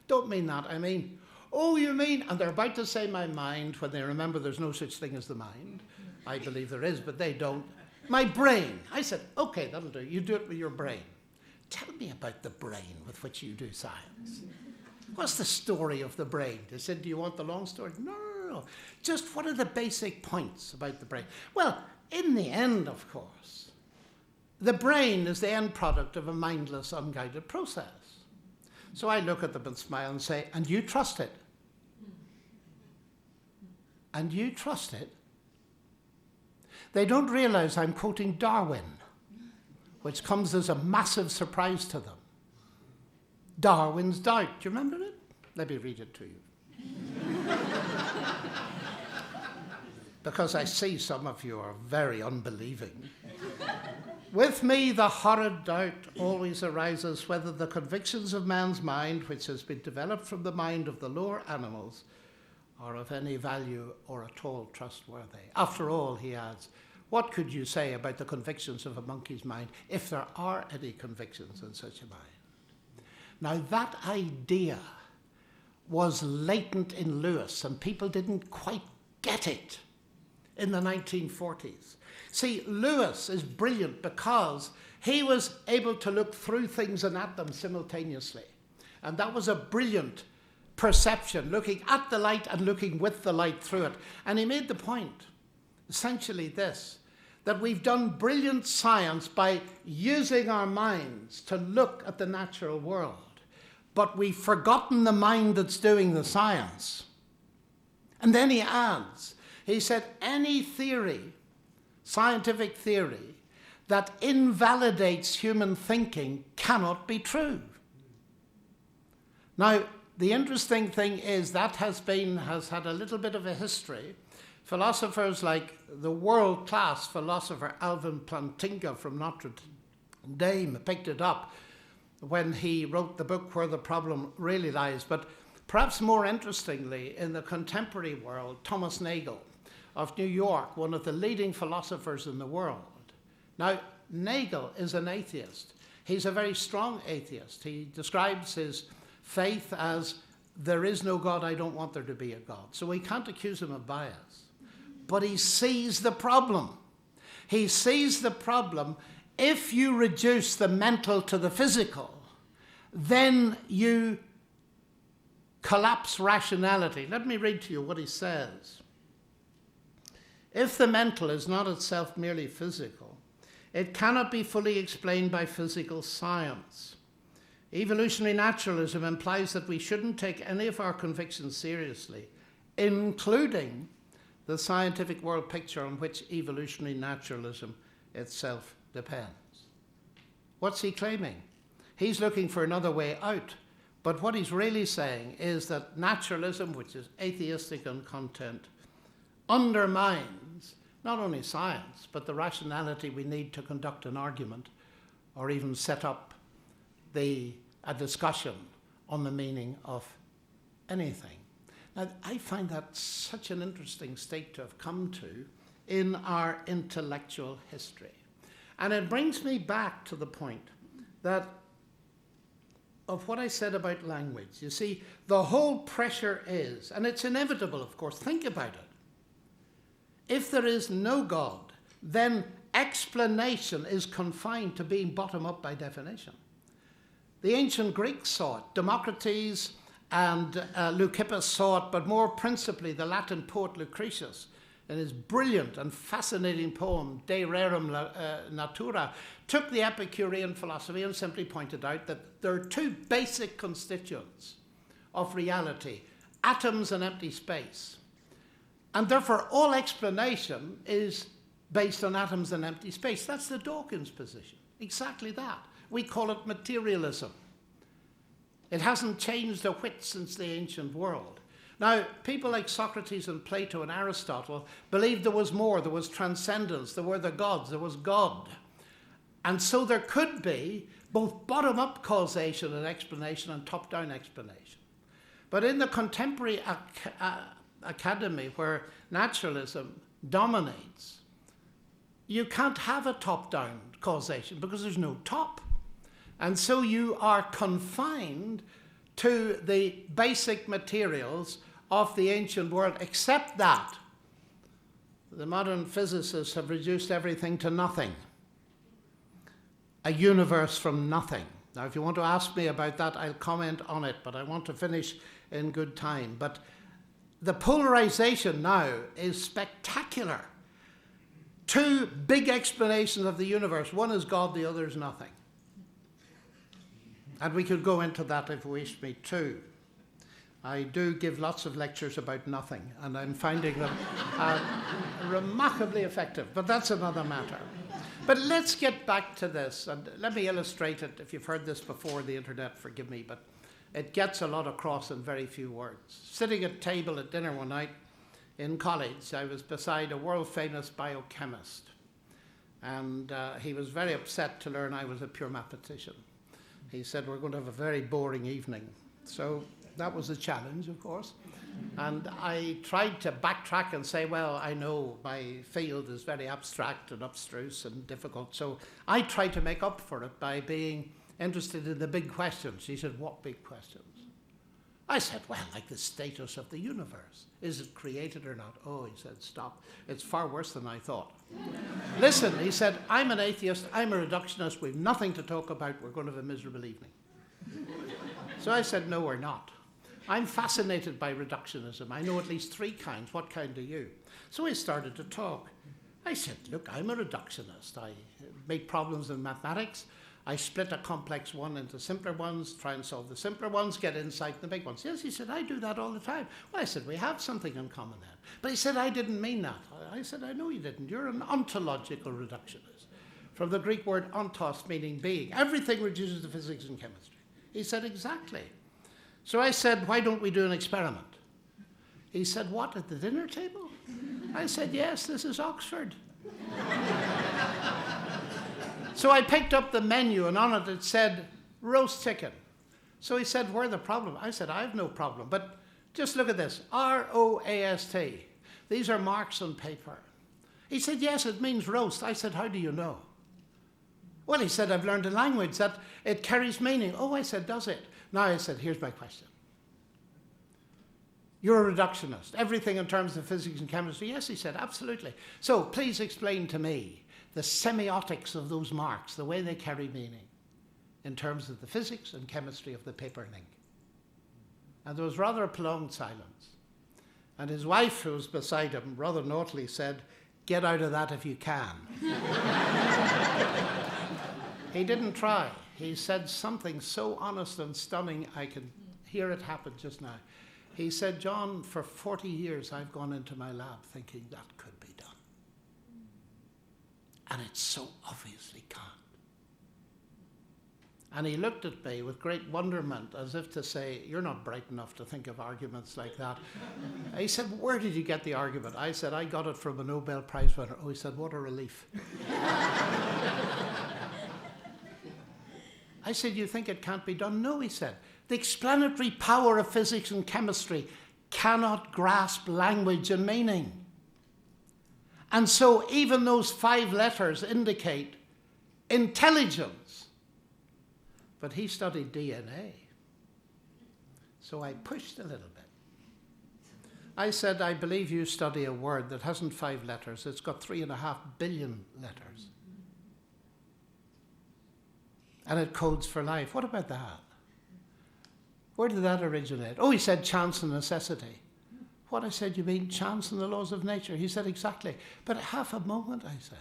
Speaker 3: Don't mean that, I mean, oh, you mean, and they're about to say my mind when they remember there's no such thing as the mind. I believe there is, but they don't. My brain. I said, okay, that'll do. You do it with your brain. Tell me about the brain with which you do science. What's the story of the brain? They said, do you want the long story? No. Just what are the basic points about the brain? Well, in the end, of course, the brain is the end product of a mindless, unguided process. So I look at them and smile and say, and you trust it? And you trust it? They don't realize I'm quoting Darwin, which comes as a massive surprise to them. Darwin's doubt. Do you remember it? Let me read it to you. Because I see some of you are very unbelieving. With me, the horrid doubt always arises whether the convictions of man's mind, which has been developed from the mind of the lower animals, are of any value or at all trustworthy. After all, he adds, what could you say about the convictions of a monkey's mind if there are any convictions in such a mind? Now, that idea was latent in Lewis, and people didn't quite get it in the 1940s. See, Lewis is brilliant because he was able to look through things and at them simultaneously. And that was a brilliant perception, looking at the light and looking with the light through it. And he made the point, essentially this, that we've done brilliant science by using our minds to look at the natural world, but we've forgotten the mind that's doing the science. And then he adds, he said, any theory, scientific theory, that invalidates human thinking cannot be true. Now, the interesting thing is that has had a little bit of a history. Philosophers like the world-class philosopher Alvin Plantinga from Dame picked it up when he wrote the book Where the Problem Really Lies. But perhaps more interestingly, in the contemporary world, Thomas Nagel of New York, one of the leading philosophers in the world. Now, Nagel is an atheist. He's a very strong atheist. He describes his faith as, there is no God, I don't want there to be a God. So we can't accuse him of bias. But he sees the problem. He sees the problem. If you reduce the mental to the physical, then you collapse rationality. Let me read to you what he says. If the mental is not itself merely physical, it cannot be fully explained by physical science. Evolutionary naturalism implies that we shouldn't take any of our convictions seriously, including the scientific world picture on which evolutionary naturalism itself depends. What's he claiming? He's looking for another way out. But what he's really saying is that naturalism, which is atheistic in content, undermines not only science, but the rationality we need to conduct an argument or even set up a discussion on the meaning of anything. Now, I find that such an interesting state to have come to in our intellectual history. And it brings me back to the point that of what I said about language. You see, the whole pressure is, and it's inevitable, of course, think about it. If there is no God, then explanation is confined to being bottom-up by definition. The ancient Greeks saw it. Democritus and Leucippus saw it, but more principally the Latin poet Lucretius, in his brilliant and fascinating poem, De Rerum Natura, took the Epicurean philosophy and simply pointed out that there are two basic constituents of reality, atoms and empty space. And therefore, all explanation is based on atoms and empty space. That's the Dawkins position, exactly that. We call it materialism. It hasn't changed a whit since the ancient world. Now, people like Socrates and Plato and Aristotle believed there was more, there was transcendence, there were the gods, there was God. And so there could be both bottom-up causation and explanation and top-down explanation. But in the contemporary academy where naturalism dominates, you can't have a top-down causation because there's no top. And so you are confined to the basic materials of the ancient world, except that the modern physicists have reduced everything to nothing. A universe from nothing. Now, if you want to ask me about that, I'll comment on it, but I want to finish in good time. But the polarization now is spectacular. Two big explanations of the universe. One is God, the other is nothing. And we could go into that if you wish me to. I do give lots of lectures about nothing, and I'm finding them remarkably effective, but that's another matter. But let's get back to this, and let me illustrate it. If you've heard this before, the internet, forgive me, but it gets a lot across in very few words. Sitting at table at dinner one night in college, I was beside a world-famous biochemist, and he was very upset to learn I was a pure mathematician. He said, we're going to have a very boring evening. So that was a challenge, of course. And I tried to backtrack and say, well, I know my field is very abstract and abstruse and difficult. So I tried to make up for it by being interested in the big questions. He said, what big questions? I said, well, like the status of the universe. Is it created or not? Oh, he said, stop. It's far worse than I thought. Listen, he said, I'm an atheist, I'm a reductionist, we've nothing to talk about, we're going to have a miserable evening. So I said, no, we're not. I'm fascinated by reductionism. I know at least three kinds. What kind are you? So we started to talk. I said, look, I'm a reductionist. I make problems in mathematics. I split a complex one into simpler ones, try and solve the simpler ones, get insight in the big ones. Yes, he said, I do that all the time. Well, I said, we have something in common then. But he said, I didn't mean that. I said, I know you didn't. You're an ontological reductionist. From the Greek word ontos, meaning being. Everything reduces to physics and chemistry. He said, exactly. So I said, why don't we do an experiment? He said, what, at the dinner table? I said, yes, this is Oxford. So I picked up the menu, and on it said roast chicken. So he said, where's the problem? I said, I have no problem. But just look at this, R-O-A-S-T. These are marks on paper. He said, yes, it means roast. I said, how do you know? Well, he said, I've learned a language that it carries meaning. Oh, I said, does it? Now I said, here's my question. You're a reductionist. Everything in terms of physics and chemistry? Yes, he said, absolutely. So please explain to me the semiotics of those marks, the way they carry meaning in terms of the physics and chemistry of the paper and ink. And there was rather a prolonged silence. And his wife, who was beside him, rather naughtily said, get out of that if you can. He didn't try. He said something so honest and stunning, I could hear it happen just now. He said, John, for 40 years I've gone into my lab thinking that could be done. And it so obviously can't. And he looked at me with great wonderment, as if to say, you're not bright enough to think of arguments like that. He said, where did you get the argument? I said, I got it from a Nobel Prize winner. Oh, he said, what a relief. I said, you think it can't be done? No, he said. The explanatory power of physics and chemistry cannot grasp language and meaning. And so even those 5 letters indicate intelligence. But he studied DNA. So I pushed a little bit. I said, I believe you study a word that hasn't 5 letters. It's got 3.5 billion letters. And it codes for life. What about that? Where did that originate? Oh, he said chance and necessity. What? I said, you mean chance and the laws of nature? He said, exactly. But half a moment, I said.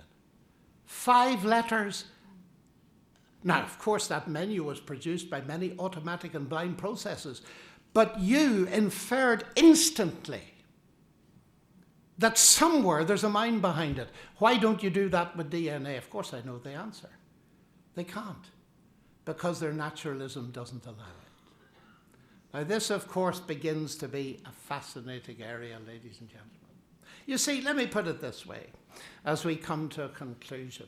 Speaker 3: 5 letters. Now, of course, that menu was produced by many automatic and blind processes. But you inferred instantly that somewhere there's a mind behind it. Why don't you do that with DNA? Of course, I know the answer. They can't. Because their naturalism doesn't allow it. Now, this, of course, begins to be a fascinating area, ladies and gentlemen. You see, let me put it this way, as we come to a conclusion.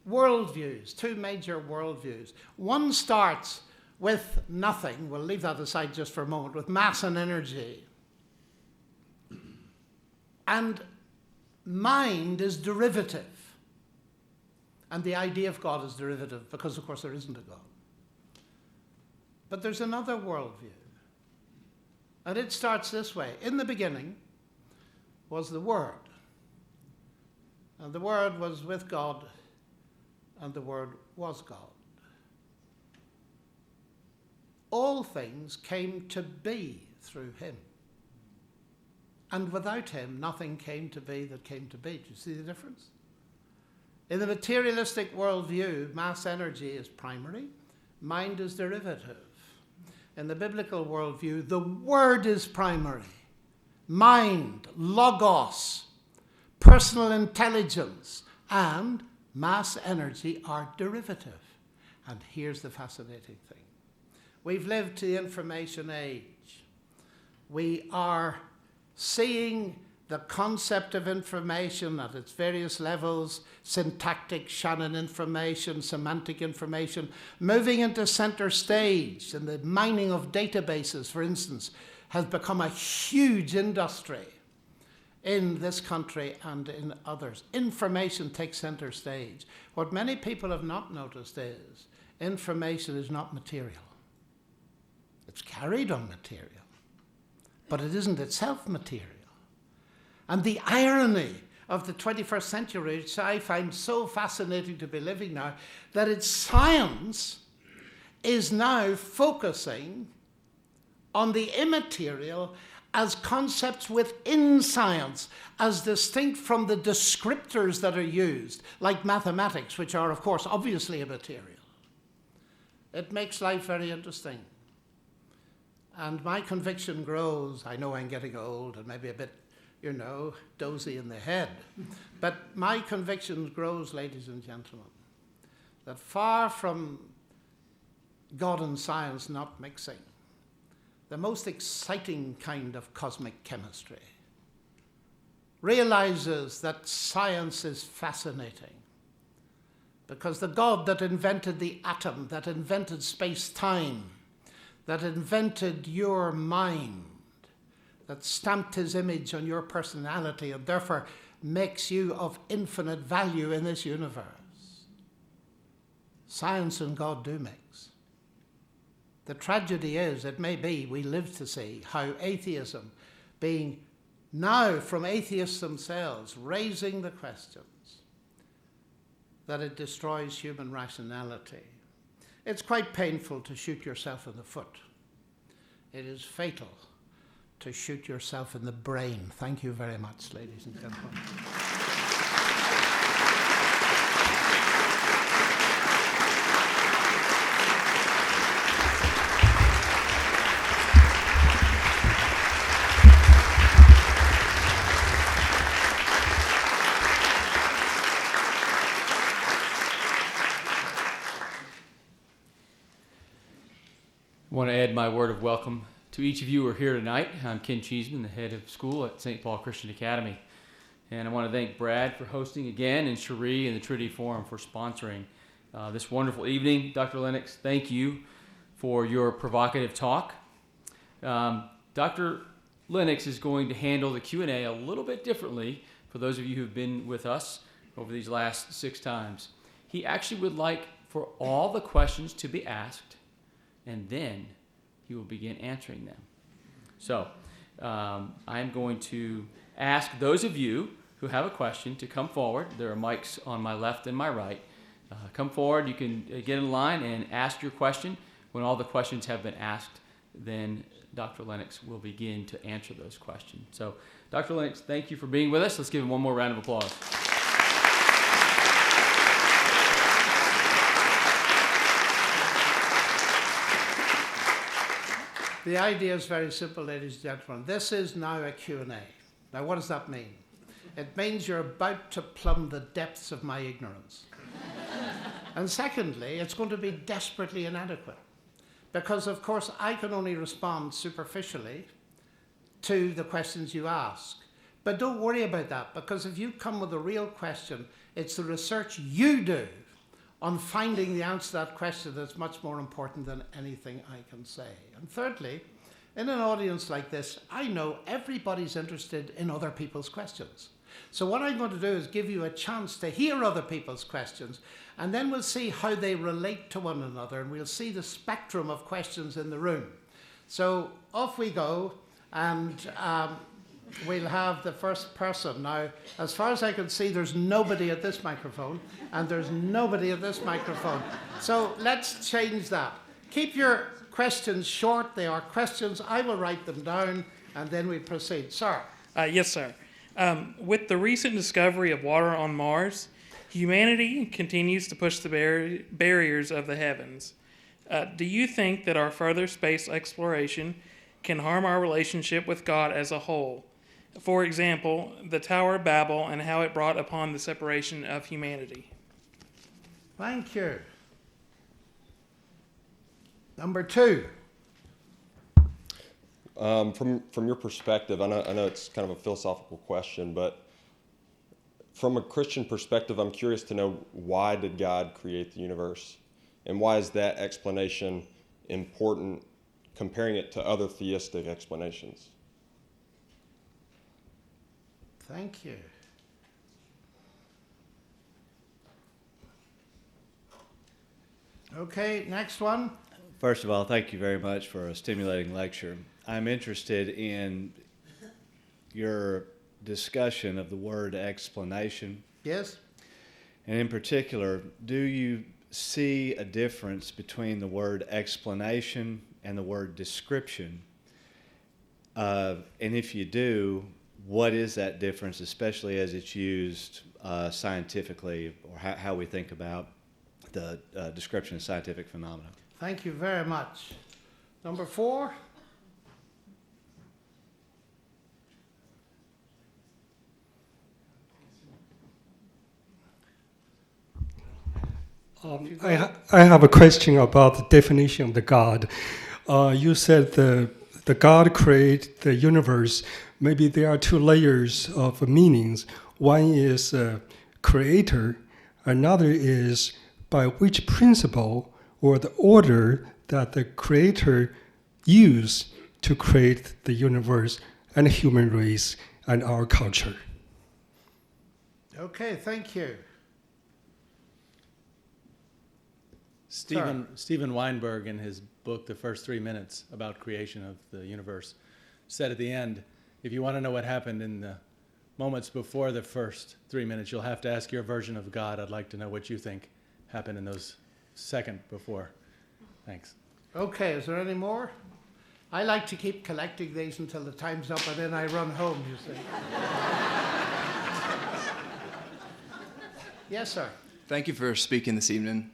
Speaker 3: Worldviews, 2 major worldviews. One starts with nothing, we'll leave that aside just for a moment, with mass and energy. And mind is derivative. And the idea of God is derivative because, of course, there isn't a God. But there's another worldview. And it starts this way. In the beginning was the Word. And the Word was with God, and the Word was God. All things came to be through him. And without him, nothing came to be that came to be. Do you see the difference? In the materialistic worldview, mass energy is primary, mind is derivative. In the biblical worldview, the Word is primary. Mind, logos, personal intelligence, and mass energy are derivative. And here's the fascinating thing. We've lived to the information age. We are seeing the concept of information at its various levels, syntactic Shannon information, semantic information, moving into center stage. And the mining of databases, for instance, has become a huge industry in this country and in others. Information takes center stage. What many people have not noticed is information is not material. It's carried on material, but it isn't itself material. And the irony of the 21st century, which I find so fascinating to be living now, that its science is now focusing on the immaterial as concepts within science, as distinct from the descriptors that are used, like mathematics, which are, of course, obviously immaterial. It makes life very interesting. And my conviction grows. I know I'm getting old and maybe a bit, dozy in the head. But my conviction grows, ladies and gentlemen, that far from God and science not mixing, the most exciting kind of cosmic chemistry realizes that science is fascinating, Because the God that invented the atom, that invented space-time, that invented your mind, that stamped his image on your personality and therefore makes you of infinite value in this universe. Science and God do mix. The tragedy is, it may be, we live to see how atheism, being now from atheists themselves, raising the questions, that it destroys human rationality. It's quite painful to shoot yourself in the foot. It is fatal to shoot yourself in the brain. Thank you very much, ladies and gentlemen.
Speaker 4: I want to add my word of welcome to each of you who are here tonight. I'm Ken Cheeseman, the head of school at St. Paul Christian Academy. And I want to thank Brad for hosting again, and Cherie and the Trinity Forum for sponsoring this wonderful evening. Dr. Lennox, thank you for your provocative talk. Dr. Lennox is going to handle the Q&A a little bit differently for those of you who have been with us over these last 6 times. He actually would like for all the questions to be asked, and then he will begin answering them. So I'm going to ask those of you who have a question to come forward. There are mics on my left and my right. Come forward. You can get in line and ask your question. When all the questions have been asked, then Dr. Lennox will begin to answer those questions. So, Dr. Lennox, thank you for being with us. Let's give him one more round of applause.
Speaker 3: The idea is very simple, ladies and gentlemen. This is now a Q&A. Now, what does that mean? It means you're about to plumb the depths of my ignorance. And secondly, it's going to be desperately inadequate. Because, of course, I can only respond superficially to the questions you ask. But don't worry about that, because if you come with a real question, it's the research you do on finding the answer to that question that's much more important than anything I can say. And thirdly, in an audience like this, I know everybody's interested in other people's questions. So what I'm going to do is give you a chance to hear other people's questions, and then we'll see how they relate to one another, and we'll see the spectrum of questions in the room. So off we go, and we'll have the first person. Now, as far as I can see, there's nobody at this microphone, and there's nobody at this microphone. So let's change that. Keep your questions short. They are questions. I will write them down, and then we proceed. Sir.
Speaker 5: Yes, sir. With the recent discovery of water on Mars, humanity continues to push the barriers of the heavens. Do you think that our further space exploration can harm our relationship with God as a whole? For example, the Tower of Babel and how it brought upon the separation of humanity.
Speaker 3: Thank you. Number 2.
Speaker 6: From your perspective, I know it's kind of a philosophical question, but from a Christian perspective, I'm curious to know, why did God create the universe? And why is that explanation important, comparing it to other theistic explanations?
Speaker 3: Thank you. Okay, next one.
Speaker 7: First of all, thank you very much for a stimulating lecture. I'm interested in your discussion of the word explanation.
Speaker 3: Yes?
Speaker 7: And in particular, do you see a difference between the word explanation and the word description? And if you do, what is that difference, especially as it's used scientifically, or how we think about the description of scientific phenomena?
Speaker 3: Thank you very much. Number 4.
Speaker 8: I have a question about the definition of the God. You said the God created the universe. Maybe there are 2 layers of meanings. One is creator, Another is by which principle or the order that the Creator used to create the universe and the human race and our culture.
Speaker 3: Okay, thank you.
Speaker 9: Steven Weinberg, in his book, The First 3 Minutes, about creation of the universe, said at the end, if you want to know what happened in the moments before the first 3 minutes, you'll have to ask your version of God. I'd like to know what you think happened in those second before. Thanks.
Speaker 3: Okay, is there any more? I like to keep collecting these until the time's up, and then I run home, you see. Yes, sir.
Speaker 10: Thank you for speaking this evening.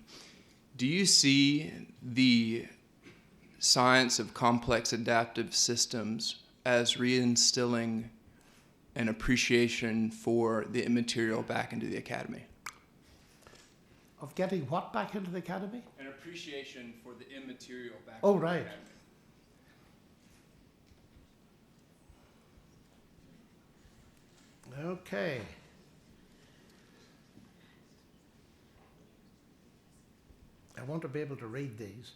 Speaker 10: Do you see the science of complex adaptive systems as reinstilling an appreciation for the immaterial back into the academy?
Speaker 3: Of getting what back into the academy?
Speaker 10: An appreciation for the immaterial back
Speaker 3: Oh,
Speaker 10: into the
Speaker 3: right.
Speaker 10: academy.
Speaker 3: Okay. I want to be able to read these.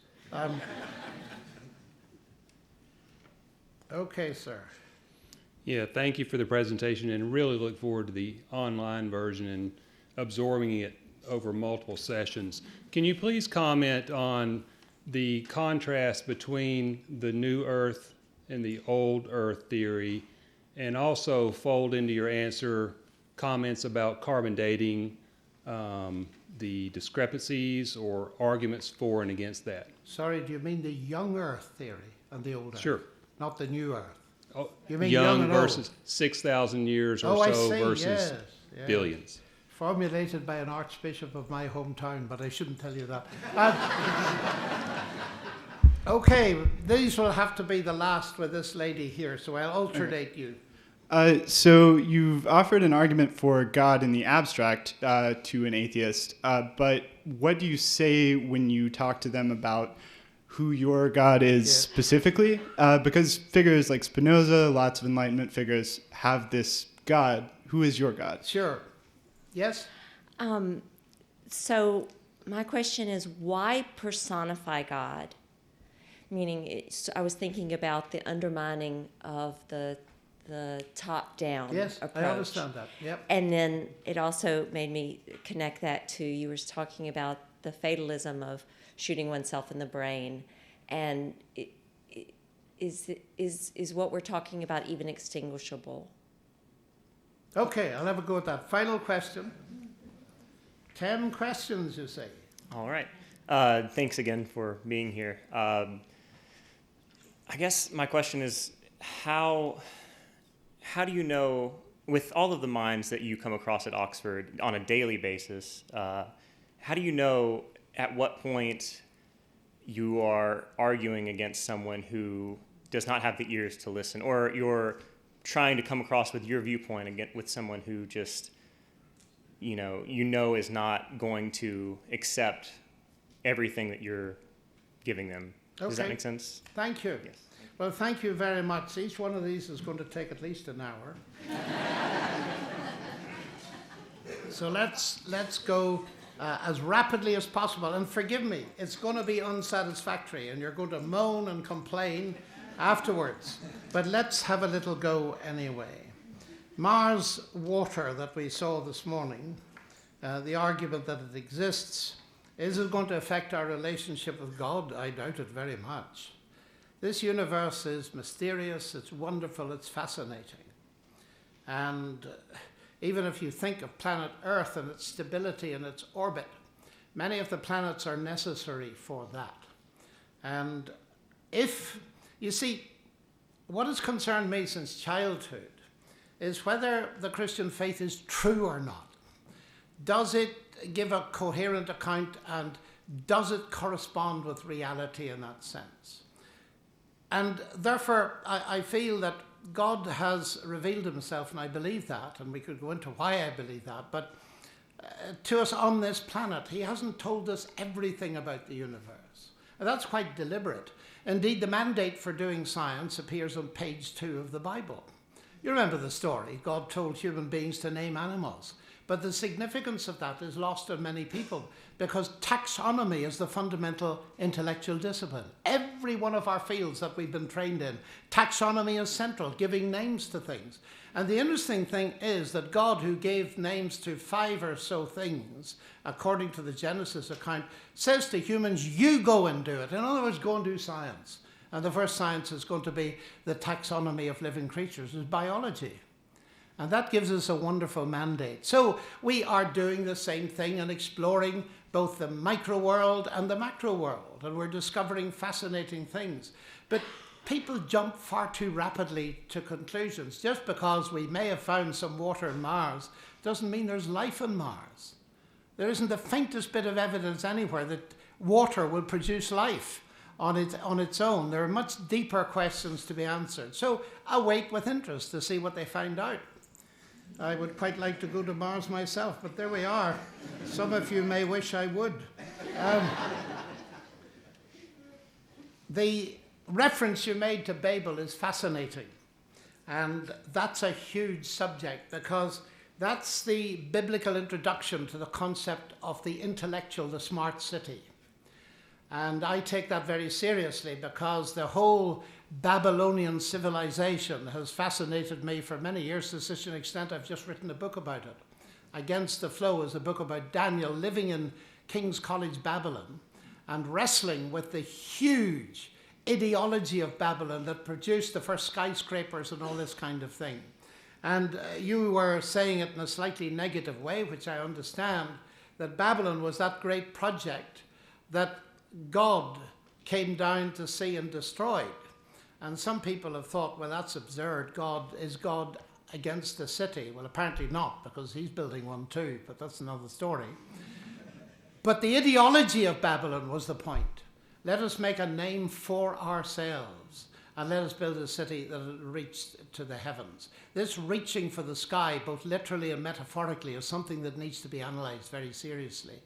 Speaker 3: Okay, sir.
Speaker 11: Yeah, thank you for the presentation, and really look forward to the online version and absorbing it over multiple sessions. Can you please comment on the contrast between the new Earth and the old Earth theory, and also fold into your answer comments about carbon dating, the discrepancies or arguments for and against that?
Speaker 3: Sorry, do you mean the young Earth theory and the old Earth?
Speaker 11: Sure.
Speaker 3: Not the new Earth.
Speaker 11: Oh,
Speaker 3: You mean young and
Speaker 11: versus
Speaker 3: old?
Speaker 11: 6,000 years or
Speaker 3: Oh, I
Speaker 11: so
Speaker 3: see,
Speaker 11: versus
Speaker 3: yes, yes.
Speaker 11: billions.
Speaker 3: Formulated by an archbishop of my hometown, but I shouldn't tell you that. Okay, these will have to be the last with this lady here, so I'll alternate you.
Speaker 12: So you've offered an argument for God in the abstract to an atheist, but what do you say when you talk to them about who your God is specifically? Because figures like Spinoza, lots of Enlightenment figures, have this God. Who is your God?
Speaker 3: Sure. Yes?
Speaker 13: So my question is, why personify God? Meaning, I was thinking about the undermining of the top-down
Speaker 3: Yes,
Speaker 13: approach.
Speaker 3: I understand that. Yep.
Speaker 13: And then it also made me connect that to, you were talking about the fatalism of shooting oneself in the brain. And is what we're talking about even extinguishable?
Speaker 3: Okay, I'll have a go at that. Final question. 10 questions, you say.
Speaker 14: All right. Thanks again for being here. I guess my question is, how do you know, with all of the minds that you come across at Oxford on a daily basis, how do you know at what point you are arguing against someone who does not have the ears to listen, or you're trying to come across with your viewpoint again with someone who just, you know is not going to accept everything that you're giving them? Does that make sense?
Speaker 3: Thank you.
Speaker 14: Yes.
Speaker 3: Well, thank you very much. Each one of these is going to take at least an hour. So let's go as rapidly as possible. And forgive me, it's going to be unsatisfactory, and you're going to moan and complain afterwards. But let's have a little go anyway. Mars water that we saw this morning, the argument that it exists, is it going to affect our relationship with God? I doubt it very much. This universe is mysterious, it's wonderful, it's fascinating. And even if you think of planet Earth and its stability and its orbit, many of the planets are necessary for that. And if, you see, what has concerned me since childhood is whether the Christian faith is true or not. Does it give a coherent account, and does it correspond with reality in that sense? And therefore, I feel that God has revealed himself, and I believe that, and we could go into why I believe that, but to us on this planet, he hasn't told us everything about the universe. And that's quite deliberate. Indeed, the mandate for doing science appears on page 2 of the Bible. You remember the story. God told human beings to name animals. But the significance of that is lost on many people because taxonomy is the fundamental intellectual discipline. Every one of our fields that we've been trained in, taxonomy is central, giving names to things. And the interesting thing is that God, who gave names to 5 or so things, according to the Genesis account, says to humans, you go and do it. In other words, go and do science. And the first science is going to be the taxonomy of living creatures, is biology. And that gives us a wonderful mandate. So we are doing the same thing and exploring both the micro world and the macro world. And we're discovering fascinating things. But people jump far too rapidly to conclusions. Just because we may have found some water on Mars doesn't mean there's life on Mars. There isn't the faintest bit of evidence anywhere that water will produce life on its own. There are much deeper questions to be answered. So I wait with interest to see what they find out. I would quite like to go to Mars myself, but there we are. Some of you may wish I would. The reference you made to Babel is fascinating. And that's a huge subject because that's the biblical introduction to the concept of the intellectual, the smart city. And I take that very seriously because the whole Babylonian civilization has fascinated me for many years to such an extent I've just written a book about it. Against the Flow is a book about Daniel living in King's College, Babylon, and wrestling with the huge ideology of Babylon that produced the first skyscrapers and all this kind of thing. And you were saying it in a slightly negative way, which I understand, that Babylon was that great project that God came down to see and destroyed. And some people have thought, well, that's absurd. Is God against the city? Well, apparently not, because he's building one too, but that's another story. But the ideology of Babylon was the point. Let us make a name for ourselves, and let us build a city that will reach to the heavens. This reaching for the sky, both literally and metaphorically, is something that needs to be analysed very seriously.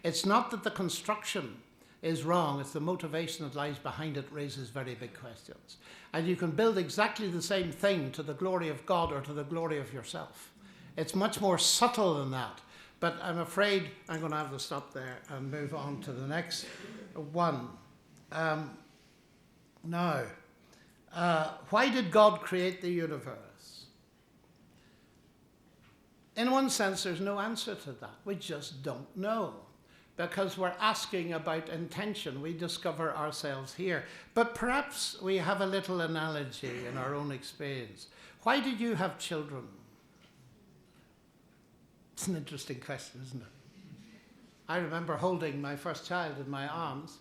Speaker 3: It's not that the construction is wrong, it's the motivation that lies behind it raises very big questions. And you can build exactly the same thing to the glory of God or to the glory of yourself. It's much more subtle than that. But I'm afraid I'm going to have to stop there and move on to the next one. Now, why did God create the universe? In one sense, there's no answer to that. We just don't know. Because we're asking about intention, we discover ourselves here. But perhaps we have a little analogy in our own experience. Why did you have children? It's an interesting question, isn't it? I remember holding my first child in my arms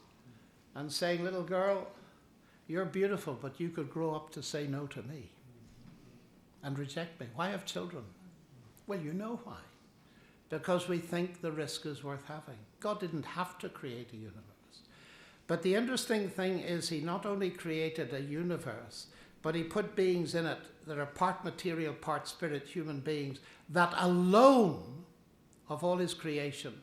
Speaker 3: and saying, little girl, you're beautiful, but you could grow up to say no to me and reject me. Why have children? Well, you know why. Because we think the risk is worth having. God didn't have to create a universe. But the interesting thing is he not only created a universe, but he put beings in it that are part material, part spirit, human beings, that alone of all his creation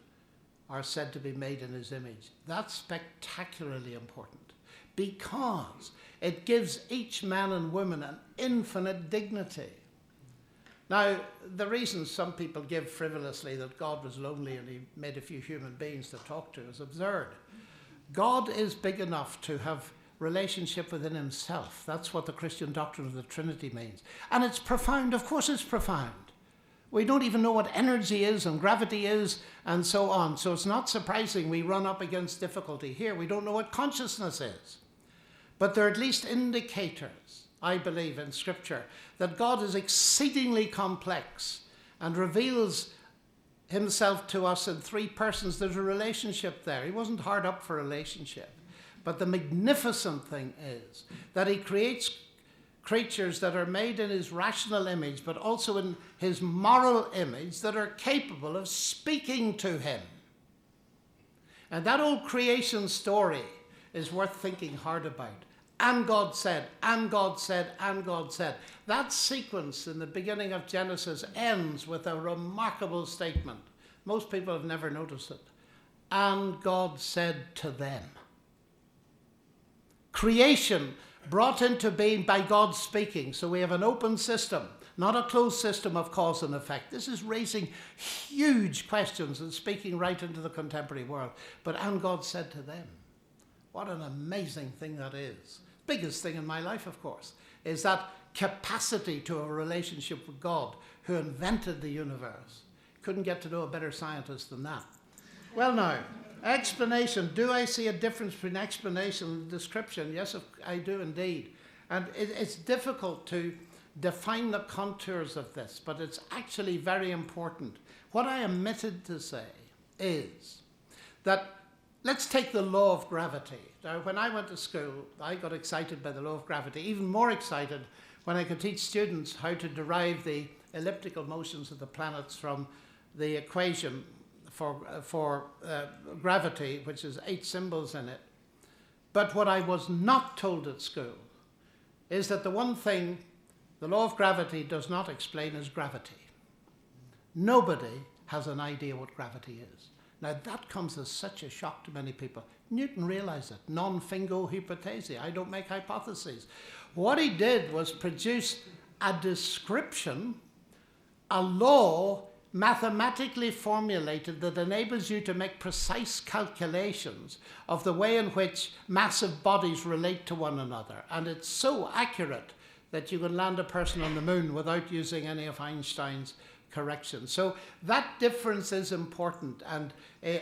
Speaker 3: are said to be made in his image. That's spectacularly important because it gives each man and woman an infinite dignity. Now, the reason some people give frivolously that God was lonely and he made a few human beings to talk to is absurd. God is big enough to have relationship within himself. That's what the Christian doctrine of the Trinity means. And it's profound. Of course it's profound. We don't even know what energy is and gravity is and so on. So it's not surprising we run up against difficulty here. We don't know what consciousness is. But there are at least indicators, I believe, in Scripture, that God is exceedingly complex and reveals himself to us in 3 persons. There's a relationship there. He wasn't hard up for a relationship. But the magnificent thing is that he creates creatures that are made in his rational image, but also in his moral image, that are capable of speaking to him. And that old creation story is worth thinking hard about. And God said, and God said, and God said. That sequence in the beginning of Genesis ends with a remarkable statement. Most people have never noticed it. And God said to them. Creation brought into being by God speaking. So we have an open system. not a closed system of cause and effect. This is raising huge questions and speaking right into the contemporary world. And God said to them, what an amazing thing that is. Biggest thing in my life, of course, is that capacity to a relationship with God who invented the universe. Couldn't get to know a better scientist than that. Well now, explanation. Do I see a difference between explanation and description? Yes, I do indeed. And it's difficult to define the contours of this, but it's actually very important. What I omitted to say is that let's take the law of gravity. Now, when I went to school, I got excited by the law of gravity, even more excited when I could teach students how to derive the elliptical motions of the planets from the equation for gravity, which has 8 symbols in it. But what I was not told at school is that the one thing the law of gravity does not explain is gravity. Nobody has an idea what gravity is. Now that comes as such a shock to many people. Newton realized it. Non fingo hypothesi. I don't make hypotheses. What he did was produce a description, a law mathematically formulated that enables you to make precise calculations of the way in which massive bodies relate to one another. And it's so accurate that you can land a person on the moon without using any of Einstein's corrections. So that difference is important, and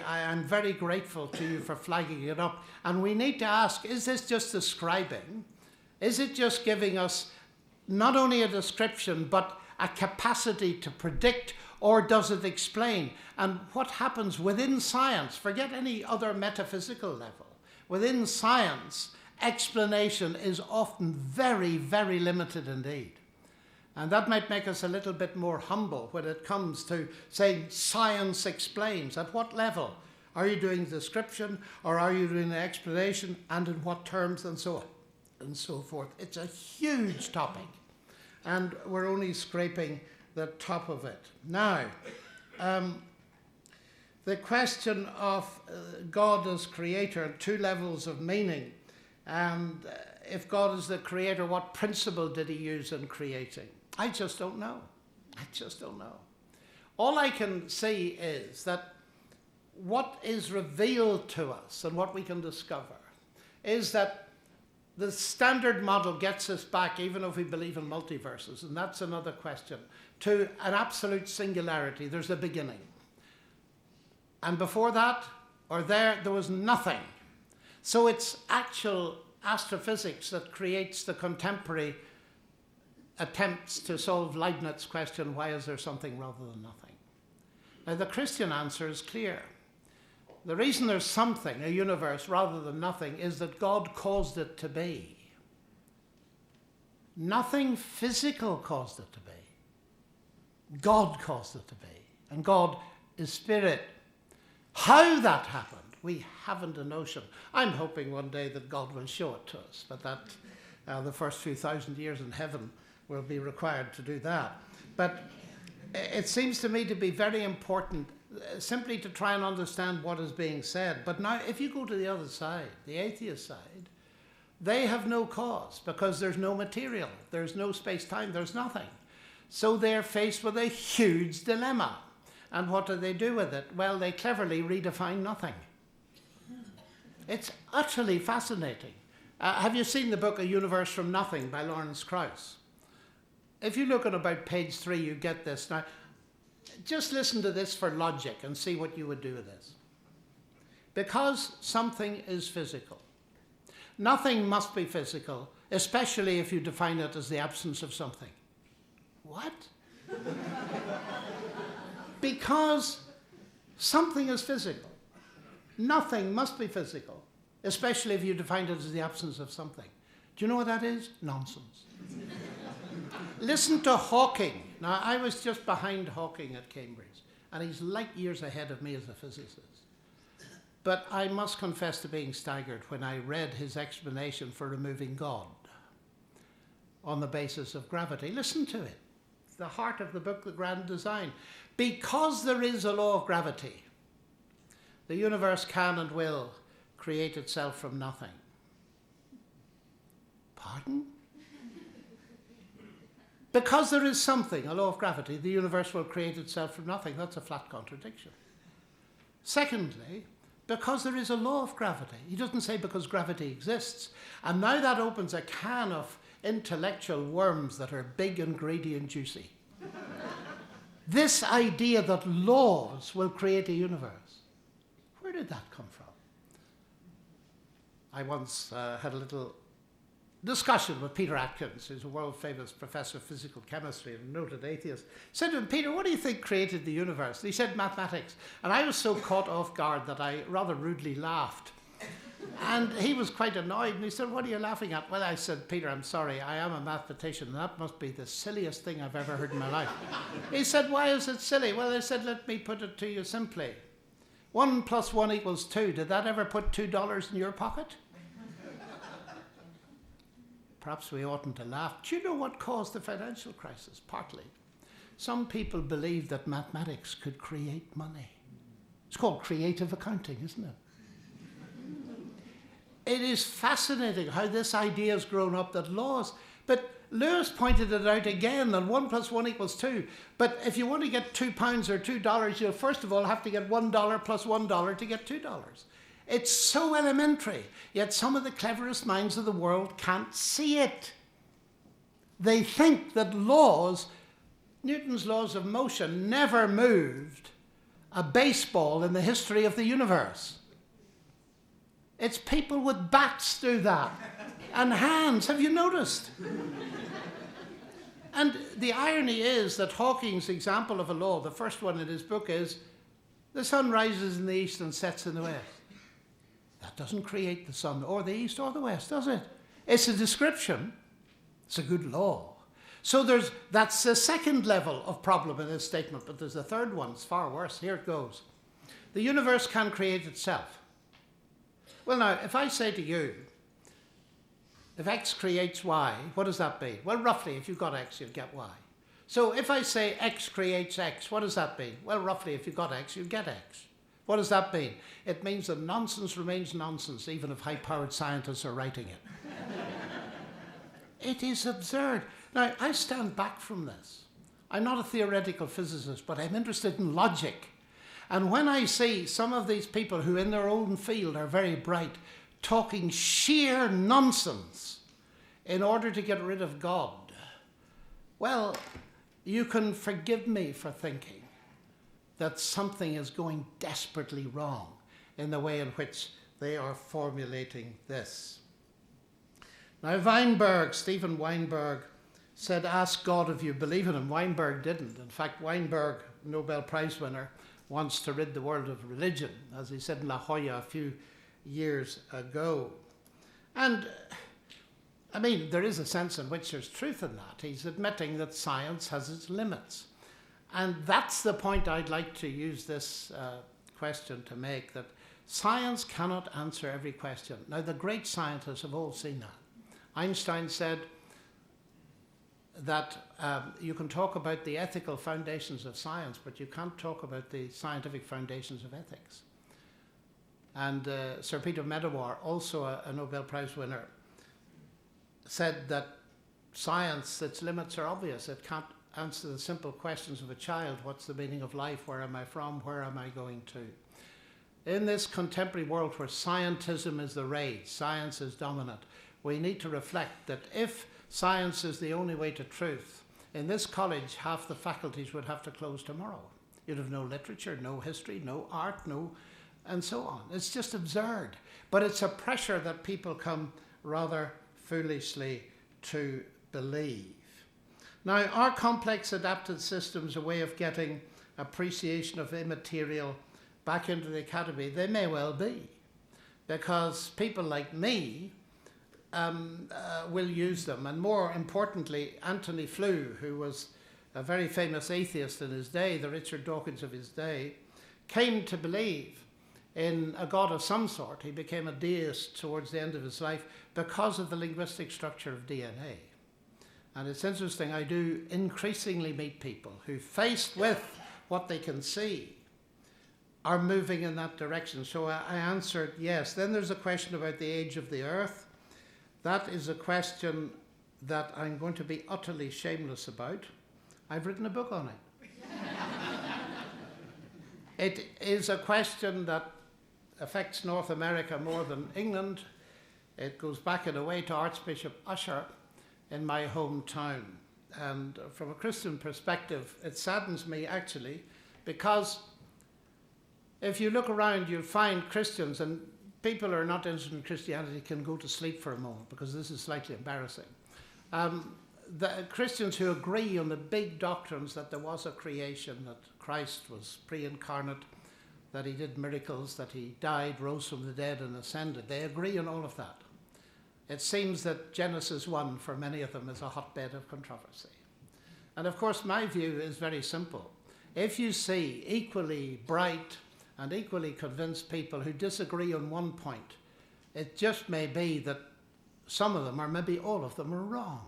Speaker 3: I'm very grateful to you for flagging it up. And we need to ask, is this just describing? Is it just giving us not only a description, but a capacity to predict, or does it explain? And what happens within science, forget any other metaphysical level, within science, explanation is often very, very limited indeed. And that might make us a little bit more humble when it comes to saying science explains. At what level? Are you doing description, or are you doing the explanation, and in what terms, and so on and so forth? It's a huge topic, and we're only scraping the top of it. Now, the question of God as creator, 2 levels of meaning, and if God is the creator, what principle did he use in creating? I just don't know. I just don't know. All I can see is that what is revealed to us and what we can discover is that the standard model gets us back, even if we believe in multiverses, and that's another question, to an absolute singularity. There's a beginning. And before that, or there was nothing. So it's actual astrophysics that creates the contemporary attempts to solve Leibniz's question, why is there something rather than nothing? Now, the Christian answer is clear. The reason there's something, a universe, rather than nothing, is that God caused it to be. Nothing physical caused it to be. God caused it to be. And God is spirit. How that happened, we haven't a notion. I'm hoping one day that God will show it to us, but that the first few thousand years in heaven will be required to do that. But it seems to me to be very important simply to try and understand what is being said. But now, if you go to the other side, the atheist side, they have no cause because there's no material, there's no space-time, there's nothing. So they're faced with a huge dilemma. And what do they do with it? Well, they cleverly redefine nothing. It's utterly fascinating. Have you seen the book A Universe from Nothing by Lawrence Krauss? If you look at about page 3, you get this. Now, just listen to this for logic and see what you would do with this. Because something is physical, nothing must be physical, especially if you define it as the absence of something. What? Because something is physical, nothing must be physical, especially if you define it as the absence of something. Do you know what that is? Nonsense. Listen to Hawking. Now, I was just behind Hawking at Cambridge, and he's light years ahead of me as a physicist. But I must confess to being staggered when I read his explanation for removing God on the basis of gravity. Listen to it. It's the heart of the book, The Grand Design. Because there is a law of gravity, the universe can and will create itself from nothing. Pardon? Because there is something, a law of gravity, the universe will create itself from nothing. That's a flat contradiction. Secondly, because there is a law of gravity. He doesn't say because gravity exists. And now that opens a can of intellectual worms that are big and greedy and juicy. This idea that laws will create a universe, where did that come from? I once had a little discussion with Peter Atkins, who's a world-famous professor of physical chemistry and a noted atheist. I said to him, Peter, what do you think created the universe? And he said mathematics. And I was so caught off guard that I rather rudely laughed. And he was quite annoyed, and he said, what are you laughing at? Well, I said, Peter, I'm sorry, I am a mathematician, and that must be the silliest thing I've ever heard in my life. He said, why is it silly? Well, I said, let me put it to you simply. 1 + 1 = 2. Did that ever put $2 in your pocket? Perhaps we oughtn't to laugh. Do you know what caused the financial crisis? Partly. Some people believed that mathematics could create money. It's called creative accounting, isn't it? It is fascinating how this idea has grown up that laws, but Lewis pointed it out again that 1 + 1 = 2. But if you want to get £2 or $2, you'll first of all have to get $1 plus $1 to get $2. It's so elementary, yet some of the cleverest minds of the world can't see it. They think that laws, Newton's laws of motion, never moved a baseball in the history of the universe. It's people with bats do that, and hands, have you noticed? And the irony is that Hawking's example of a law, the first one in his book, is the sun rises in the east and sets in the west. That doesn't create the sun or the east or the west, does it? It's a description. It's a good law. So that's the second level of problem in this statement, but there's a third one. It's far worse. Here it goes. The universe can create itself. Well, now, if I say to you, if X creates Y, what does that mean? Well, roughly, if you've got X, you'll get Y. So if I say X creates X, what does that mean? Well, roughly, if you've got X, you'll get X. What does that mean? It means that nonsense remains nonsense, even if high-powered scientists are writing it. It is absurd. Now, I stand back from this. I'm not a theoretical physicist, but I'm interested in logic. And when I see some of these people who in their own field are very bright, talking sheer nonsense in order to get rid of God, well, you can forgive me for thinking that something is going desperately wrong in the way in which they are formulating this. Now, Stephen Weinberg, said, ask God if you believe in him. Weinberg didn't. In fact, Weinberg, Nobel Prize winner, wants to rid the world of religion, as he said in La Jolla a few years ago. And, I mean, there is a sense in which there's truth in that. He's admitting that science has its limits. And that's the point I'd like to use this question to make, that science cannot answer every question. Now, the great scientists have all seen that. Einstein said that you can talk about the ethical foundations of science, but you can't talk about the scientific foundations of ethics. And Sir Peter Medawar, also a Nobel Prize winner, said that science, its limits are obvious. It can't answer the simple questions of a child. What's the meaning of life? Where am I from? Where am I going to? In this contemporary world where scientism is the rage, science is dominant, we need to reflect that if science is the only way to truth, in this college, half the faculties would have to close tomorrow. You'd have no literature, no history, no art, and so on. It's just absurd. But it's a pressure that people come rather foolishly to believe. Now, are complex adapted systems a way of getting appreciation of immaterial back into the academy? They may well be, because people like me will use them. And more importantly, Anthony Flew, who was a very famous atheist in his day, the Richard Dawkins of his day, came to believe in a God of some sort. He became a deist towards the end of his life because of the linguistic structure of DNA. And it's interesting, I do increasingly meet people who, faced with what they can see, are moving in that direction. So I answered yes. Then there's a question about the age of the earth. That is a question that I'm going to be utterly shameless about. I've written a book on it. It is a question that affects North America more than England. It goes back in a way to Archbishop Usher in my hometown. And from a Christian perspective, it saddens me actually, because if you look around, you'll find Christians, and people who are not interested in Christianity can go to sleep for a moment, because this is slightly embarrassing. The Christians who agree on the big doctrines that there was a creation, that Christ was pre-incarnate, that he did miracles, that he died, rose from the dead, and ascended, they agree on all of that. It seems that Genesis 1, for many of them, is a hotbed of controversy. And of course, my view is very simple. If you see equally bright and equally convinced people who disagree on one point, it just may be that some of them, or maybe all of them, are wrong.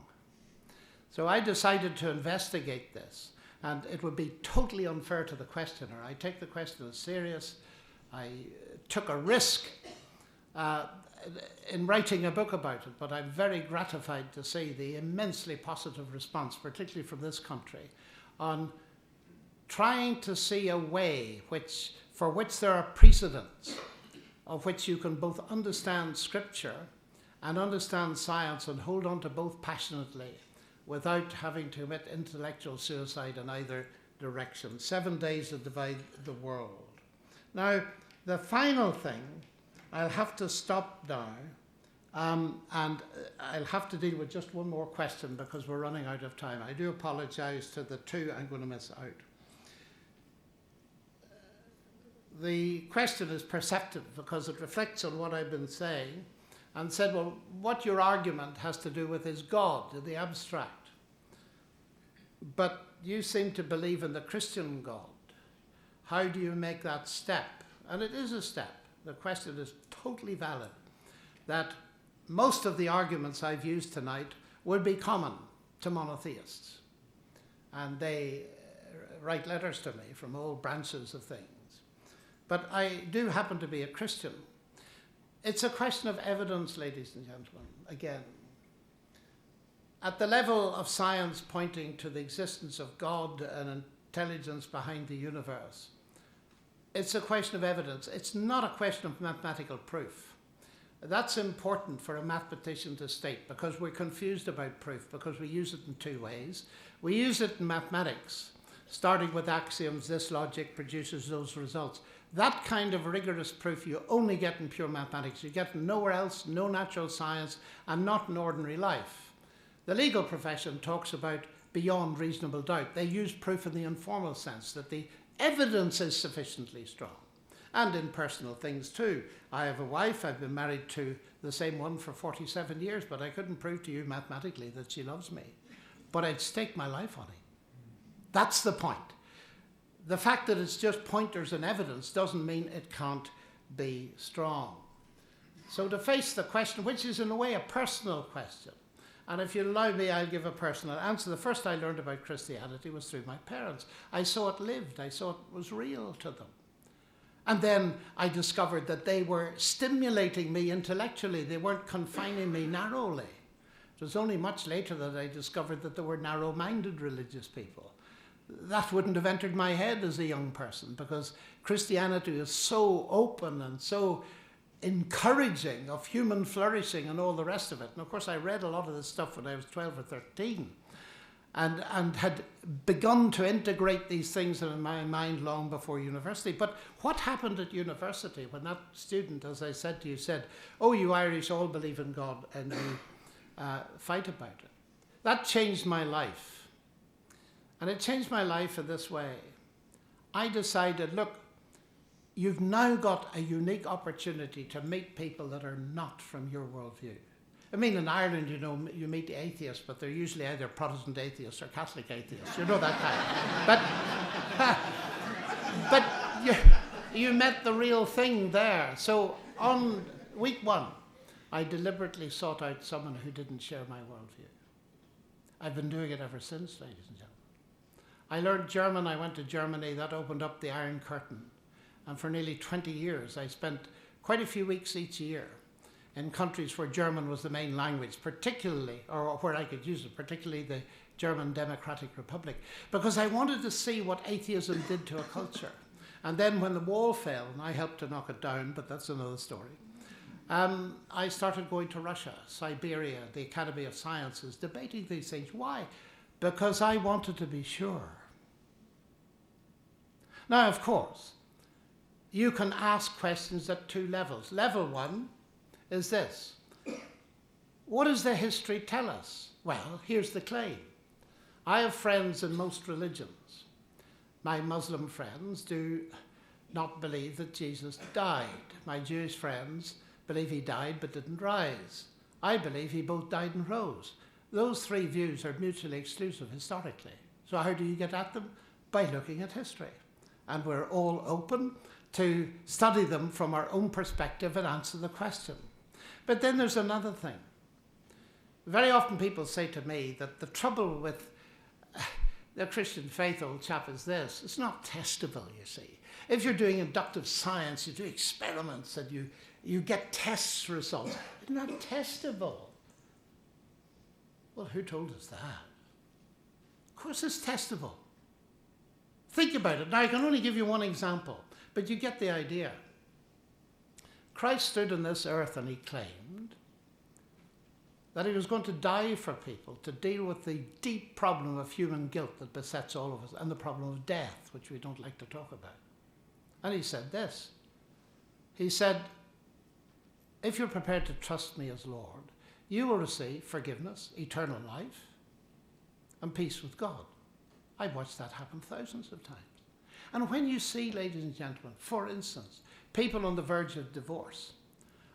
Speaker 3: So I decided to investigate this, and it would be totally unfair to the questioner. I take the question as serious. I took a risk in writing a book about it, but I'm very gratified to see the immensely positive response, particularly from this country, on trying to see a way for which there are precedents, of which you can both understand Scripture and understand science and hold on to both passionately without having to commit intellectual suicide in either direction. 7 days to divide the world. Now, the final thing, I'll have to stop now, and I'll have to deal with just one more question because we're running out of time. I do apologize to the two I'm going to miss out. The question is perceptive because it reflects on what I've been saying, and said, well, what your argument has to do with is God, the abstract. But you seem to believe in the Christian God. How do you make that step? And it is a step. The question is totally valid. That most of the arguments I've used tonight would be common to monotheists. And they write letters to me from all branches of things. But I do happen to be a Christian. It's a question of evidence, ladies and gentlemen, again. At the level of science pointing to the existence of God and intelligence behind the universe, it's a question of evidence. It's not a question of mathematical proof. That's important for a mathematician to state because we're confused about proof because we use it in two ways. We use it in mathematics, starting with axioms, this logic produces those results. That kind of rigorous proof you only get in pure mathematics. You get nowhere else, no natural science, and not in ordinary life. The legal profession talks about beyond reasonable doubt. They use proof in the informal sense, that the evidence is sufficiently strong. And in personal things too. I have a wife, I've been married to the same one for 47 years, but I couldn't prove to you mathematically that she loves me. But I'd stake my life on it. That's the point. The fact that it's just pointers and evidence doesn't mean it can't be strong. So to face the question, which is in a way a personal question, and if you allow me, I'll give a personal answer. The first I learned about Christianity was through my parents. I saw it lived. I saw it was real to them. And then I discovered that they were stimulating me intellectually. They weren't confining me narrowly. It was only much later that I discovered that there were narrow-minded religious people. That wouldn't have entered my head as a young person because Christianity is so open and so encouraging of human flourishing and all the rest of it. And of course, I read a lot of this stuff when I was 12 or 13 and had begun to integrate these things in my mind long before university. But what happened at university when that student, as I said to you, said, oh, you Irish all believe in God and you fight about it? That changed my life. And it changed my life in this way. I decided, look, you've now got a unique opportunity to meet people that are not from your worldview. I mean, in Ireland, you know, you meet atheists, but they're usually either Protestant atheists or Catholic atheists. You know that kind. But you met the real thing there. So on week one, I deliberately sought out someone who didn't share my worldview. I've been doing it ever since, ladies and gentlemen. I learned German. I went to Germany. That opened up the Iron Curtain. And for nearly 20 years, I spent quite a few weeks each year in countries where German was the main language, particularly, or where I could use it, particularly the German Democratic Republic, because I wanted to see what atheism did to a culture. And then when the wall fell, and I helped to knock it down, but that's another story, I started going to Russia, Siberia, the Academy of Sciences, debating these things. Why? Because I wanted to be sure. Now, of course, you can ask questions at two levels. Level one is this. What does the history tell us? Well, here's the claim. I have friends in most religions. My Muslim friends do not believe that Jesus died. My Jewish friends believe he died but didn't rise. I believe he both died and rose. Those three views are mutually exclusive historically. So how do you get at them? By looking at history. And we're all open to study them from our own perspective and answer the question. But then there's another thing. Very often people say to me that the trouble with the Christian faith, old chap, is this. It's not testable, you see. If you're doing inductive science, you do experiments and you get test results. It's not testable. Well, who told us that? Of course it's testable. Think about it. Now, I can only give you one example, but you get the idea. Christ stood on this earth and he claimed that he was going to die for people to deal with the deep problem of human guilt that besets all of us and the problem of death, which we don't like to talk about. And he said this. He said, if you're prepared to trust me as Lord, you will receive forgiveness, eternal life, and peace with God. I've watched that happen thousands of times. And when you see, ladies and gentlemen, for instance, people on the verge of divorce,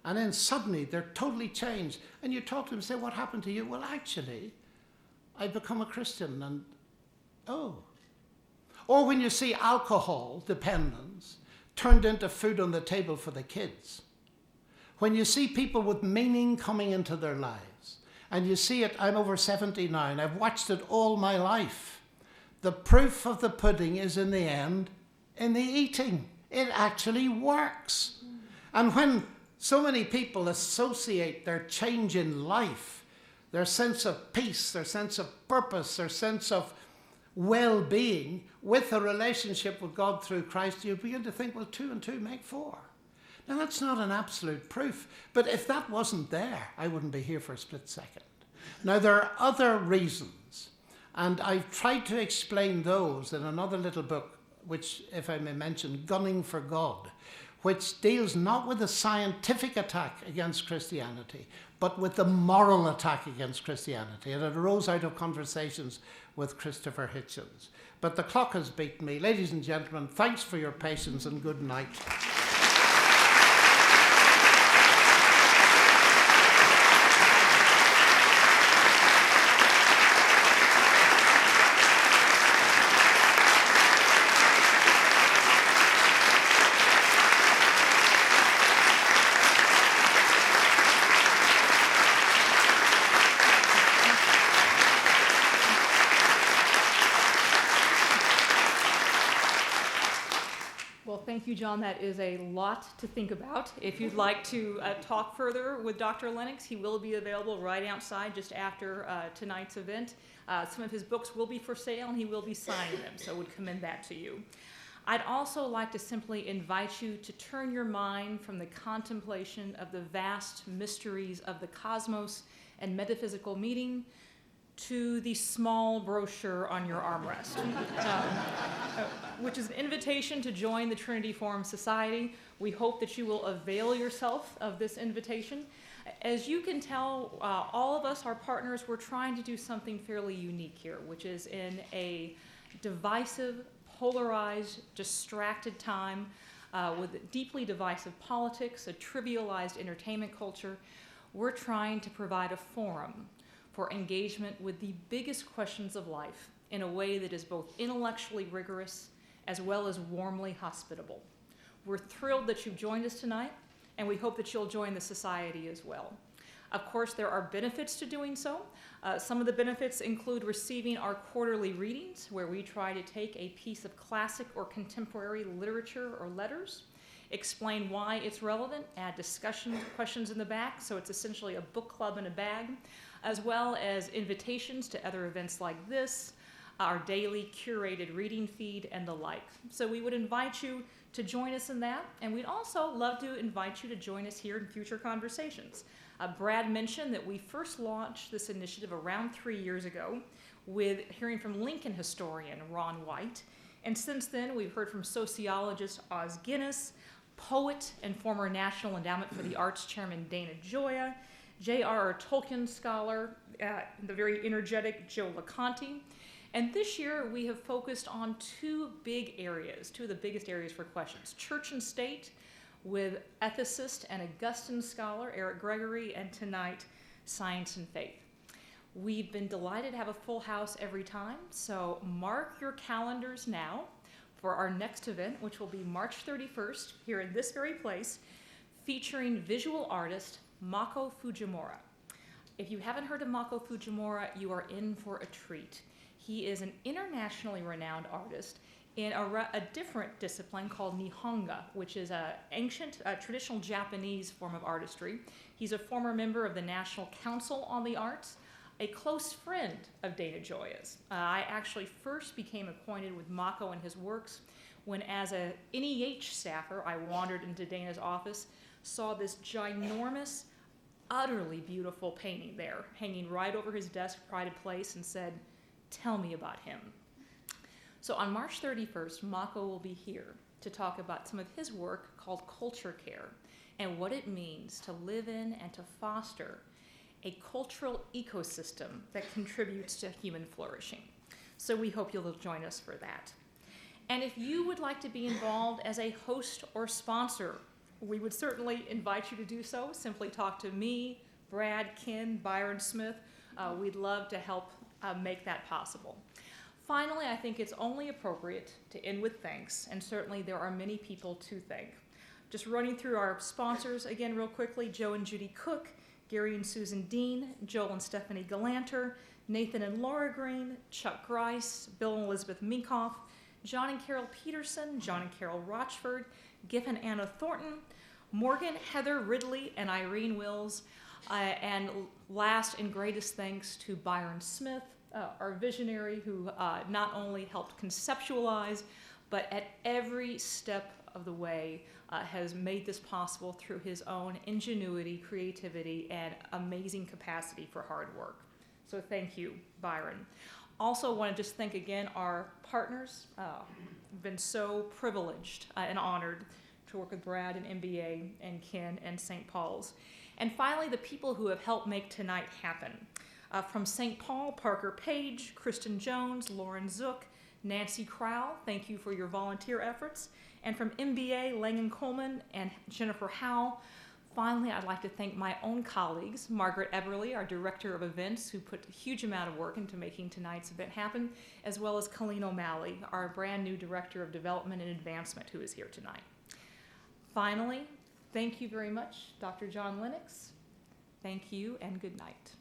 Speaker 3: and then suddenly they're totally changed, and you talk to them and say, what happened to you? Well, actually, I've become a Christian, and oh. Or when you see alcohol dependence turned into food on the table for the kids. When you see people with meaning coming into their lives, and you see it, I'm over 70 now, and I've watched it all my life. The proof of the pudding is in the end, in the eating. It actually works. And when so many people associate their change in life, their sense of peace, their sense of purpose, their sense of well-being with a relationship with God through Christ, you begin to think, well, 2 and 2 make 4. Now, that's not an absolute proof, but if that wasn't there, I wouldn't be here for a split second. Now, there are other reasons, and I've tried to explain those in another little book, which, if I may mention, Gunning for God, which deals not with the scientific attack against Christianity, but with the moral attack against Christianity. And it arose out of conversations with Christopher Hitchens. But the clock has beaten me. Ladies and gentlemen, thanks for your patience and good night.
Speaker 2: Thank you, John. That is a lot to think about. If you'd like to talk further with Dr. Lennox, he will be available right outside just after tonight's event. Some of his books will be for sale, and he will be signing them, so I would commend that to you. I'd also like to simply invite you to turn your mind from the contemplation of the vast mysteries of the cosmos and metaphysical meaning to the small brochure on your armrest, which is an invitation to join the Trinity Forum Society. We hope that you will avail yourself of this invitation. As you can tell, all of us, our partners, we're trying to do something fairly unique here, which is in a divisive, polarized, distracted time with deeply divisive politics, a trivialized entertainment culture, we're trying to provide a forum for engagement with the biggest questions of life in a way that is both intellectually rigorous as well as warmly hospitable. We're thrilled that you've joined us tonight, and we hope that you'll join the society as well. Of course, there are benefits to doing so. Some of the benefits include receiving our quarterly readings, where we try to take a piece of classic or contemporary literature or letters explain why it's relevant, add discussion questions in the back, so it's essentially a book club in a bag, as well as invitations to other events like this, our daily curated reading feed, and the like. So we would invite you to join us in that, and we'd also love to invite you to join us here in future conversations. Brad mentioned that we first launched this initiative around 3 years ago with hearing from Lincoln historian Ron White, and since then we've heard from sociologist Oz Guinness, poet and former National Endowment for the Arts chairman Dana Gioia, J.R.R. Tolkien scholar, the very energetic Joe LeConte. And this year we have focused on two of the biggest areas for questions: church and state, with ethicist and Augustine scholar Eric Gregory, and tonight, science and faith. We've been delighted to have a full house every time, so mark your calendars now for our next event, which will be March 31st here in this very place, featuring visual artist Mako Fujimura. If you haven't heard of Mako Fujimura, you are in for a treat. He is an internationally renowned artist in a different discipline called Nihonga, which is an ancient, traditional Japanese form of artistry. He's a former member of the National Council on the Arts, a close friend of Dana Gioia's. I actually first became acquainted with Mako and his works when, as a NEH staffer, I wandered into Dana's office, saw this ginormous, utterly beautiful painting there, hanging right over his desk, pride of place, and said, "Tell me about him." So on March 31st, Mako will be here to talk about some of his work called culture care and what it means to live in and to foster a cultural ecosystem that contributes to human flourishing. So we hope you'll join us for that. And if you would like to be involved as a host or sponsor, we would certainly invite you to do so. Simply talk to me, Brad, Ken, Byron Smith. We'd love to help make that possible. Finally, I think it's only appropriate to end with thanks, and certainly there are many people to thank. Just running through our sponsors again real quickly: Joe and Judy Cook, Gary and Susan Dean, Joel and Stephanie Galanter, Nathan and Laura Green, Chuck Grice, Bill and Elizabeth Minkoff, John and Carol Peterson, John and Carol Rochford, Giff and Anna Thornton, Morgan, Heather Ridley, and Irene Wills. And last and greatest thanks to Byron Smith, our visionary, who not only helped conceptualize, but at every step of the way has made this possible through his own ingenuity, creativity, and amazing capacity for hard work. So thank you, Byron. Also want to just thank again our partners. Been so privileged and honored to work with Brad and MBA and Ken and St. Paul's. And finally, the people who have helped make tonight happen. From St. Paul, Parker Page, Kristen Jones, Lauren Zook, Nancy Crowell, thank you for your volunteer efforts. And from MBA, Langan Coleman and Jennifer Howell. Finally, I'd like to thank my own colleagues, Margaret Eberly, our Director of Events, who put a huge amount of work into making tonight's event happen, as well as Colleen O'Malley, our brand new Director of Development and Advancement, who is here tonight. Finally, thank you very much, Dr. John Lennox. Thank you and good night.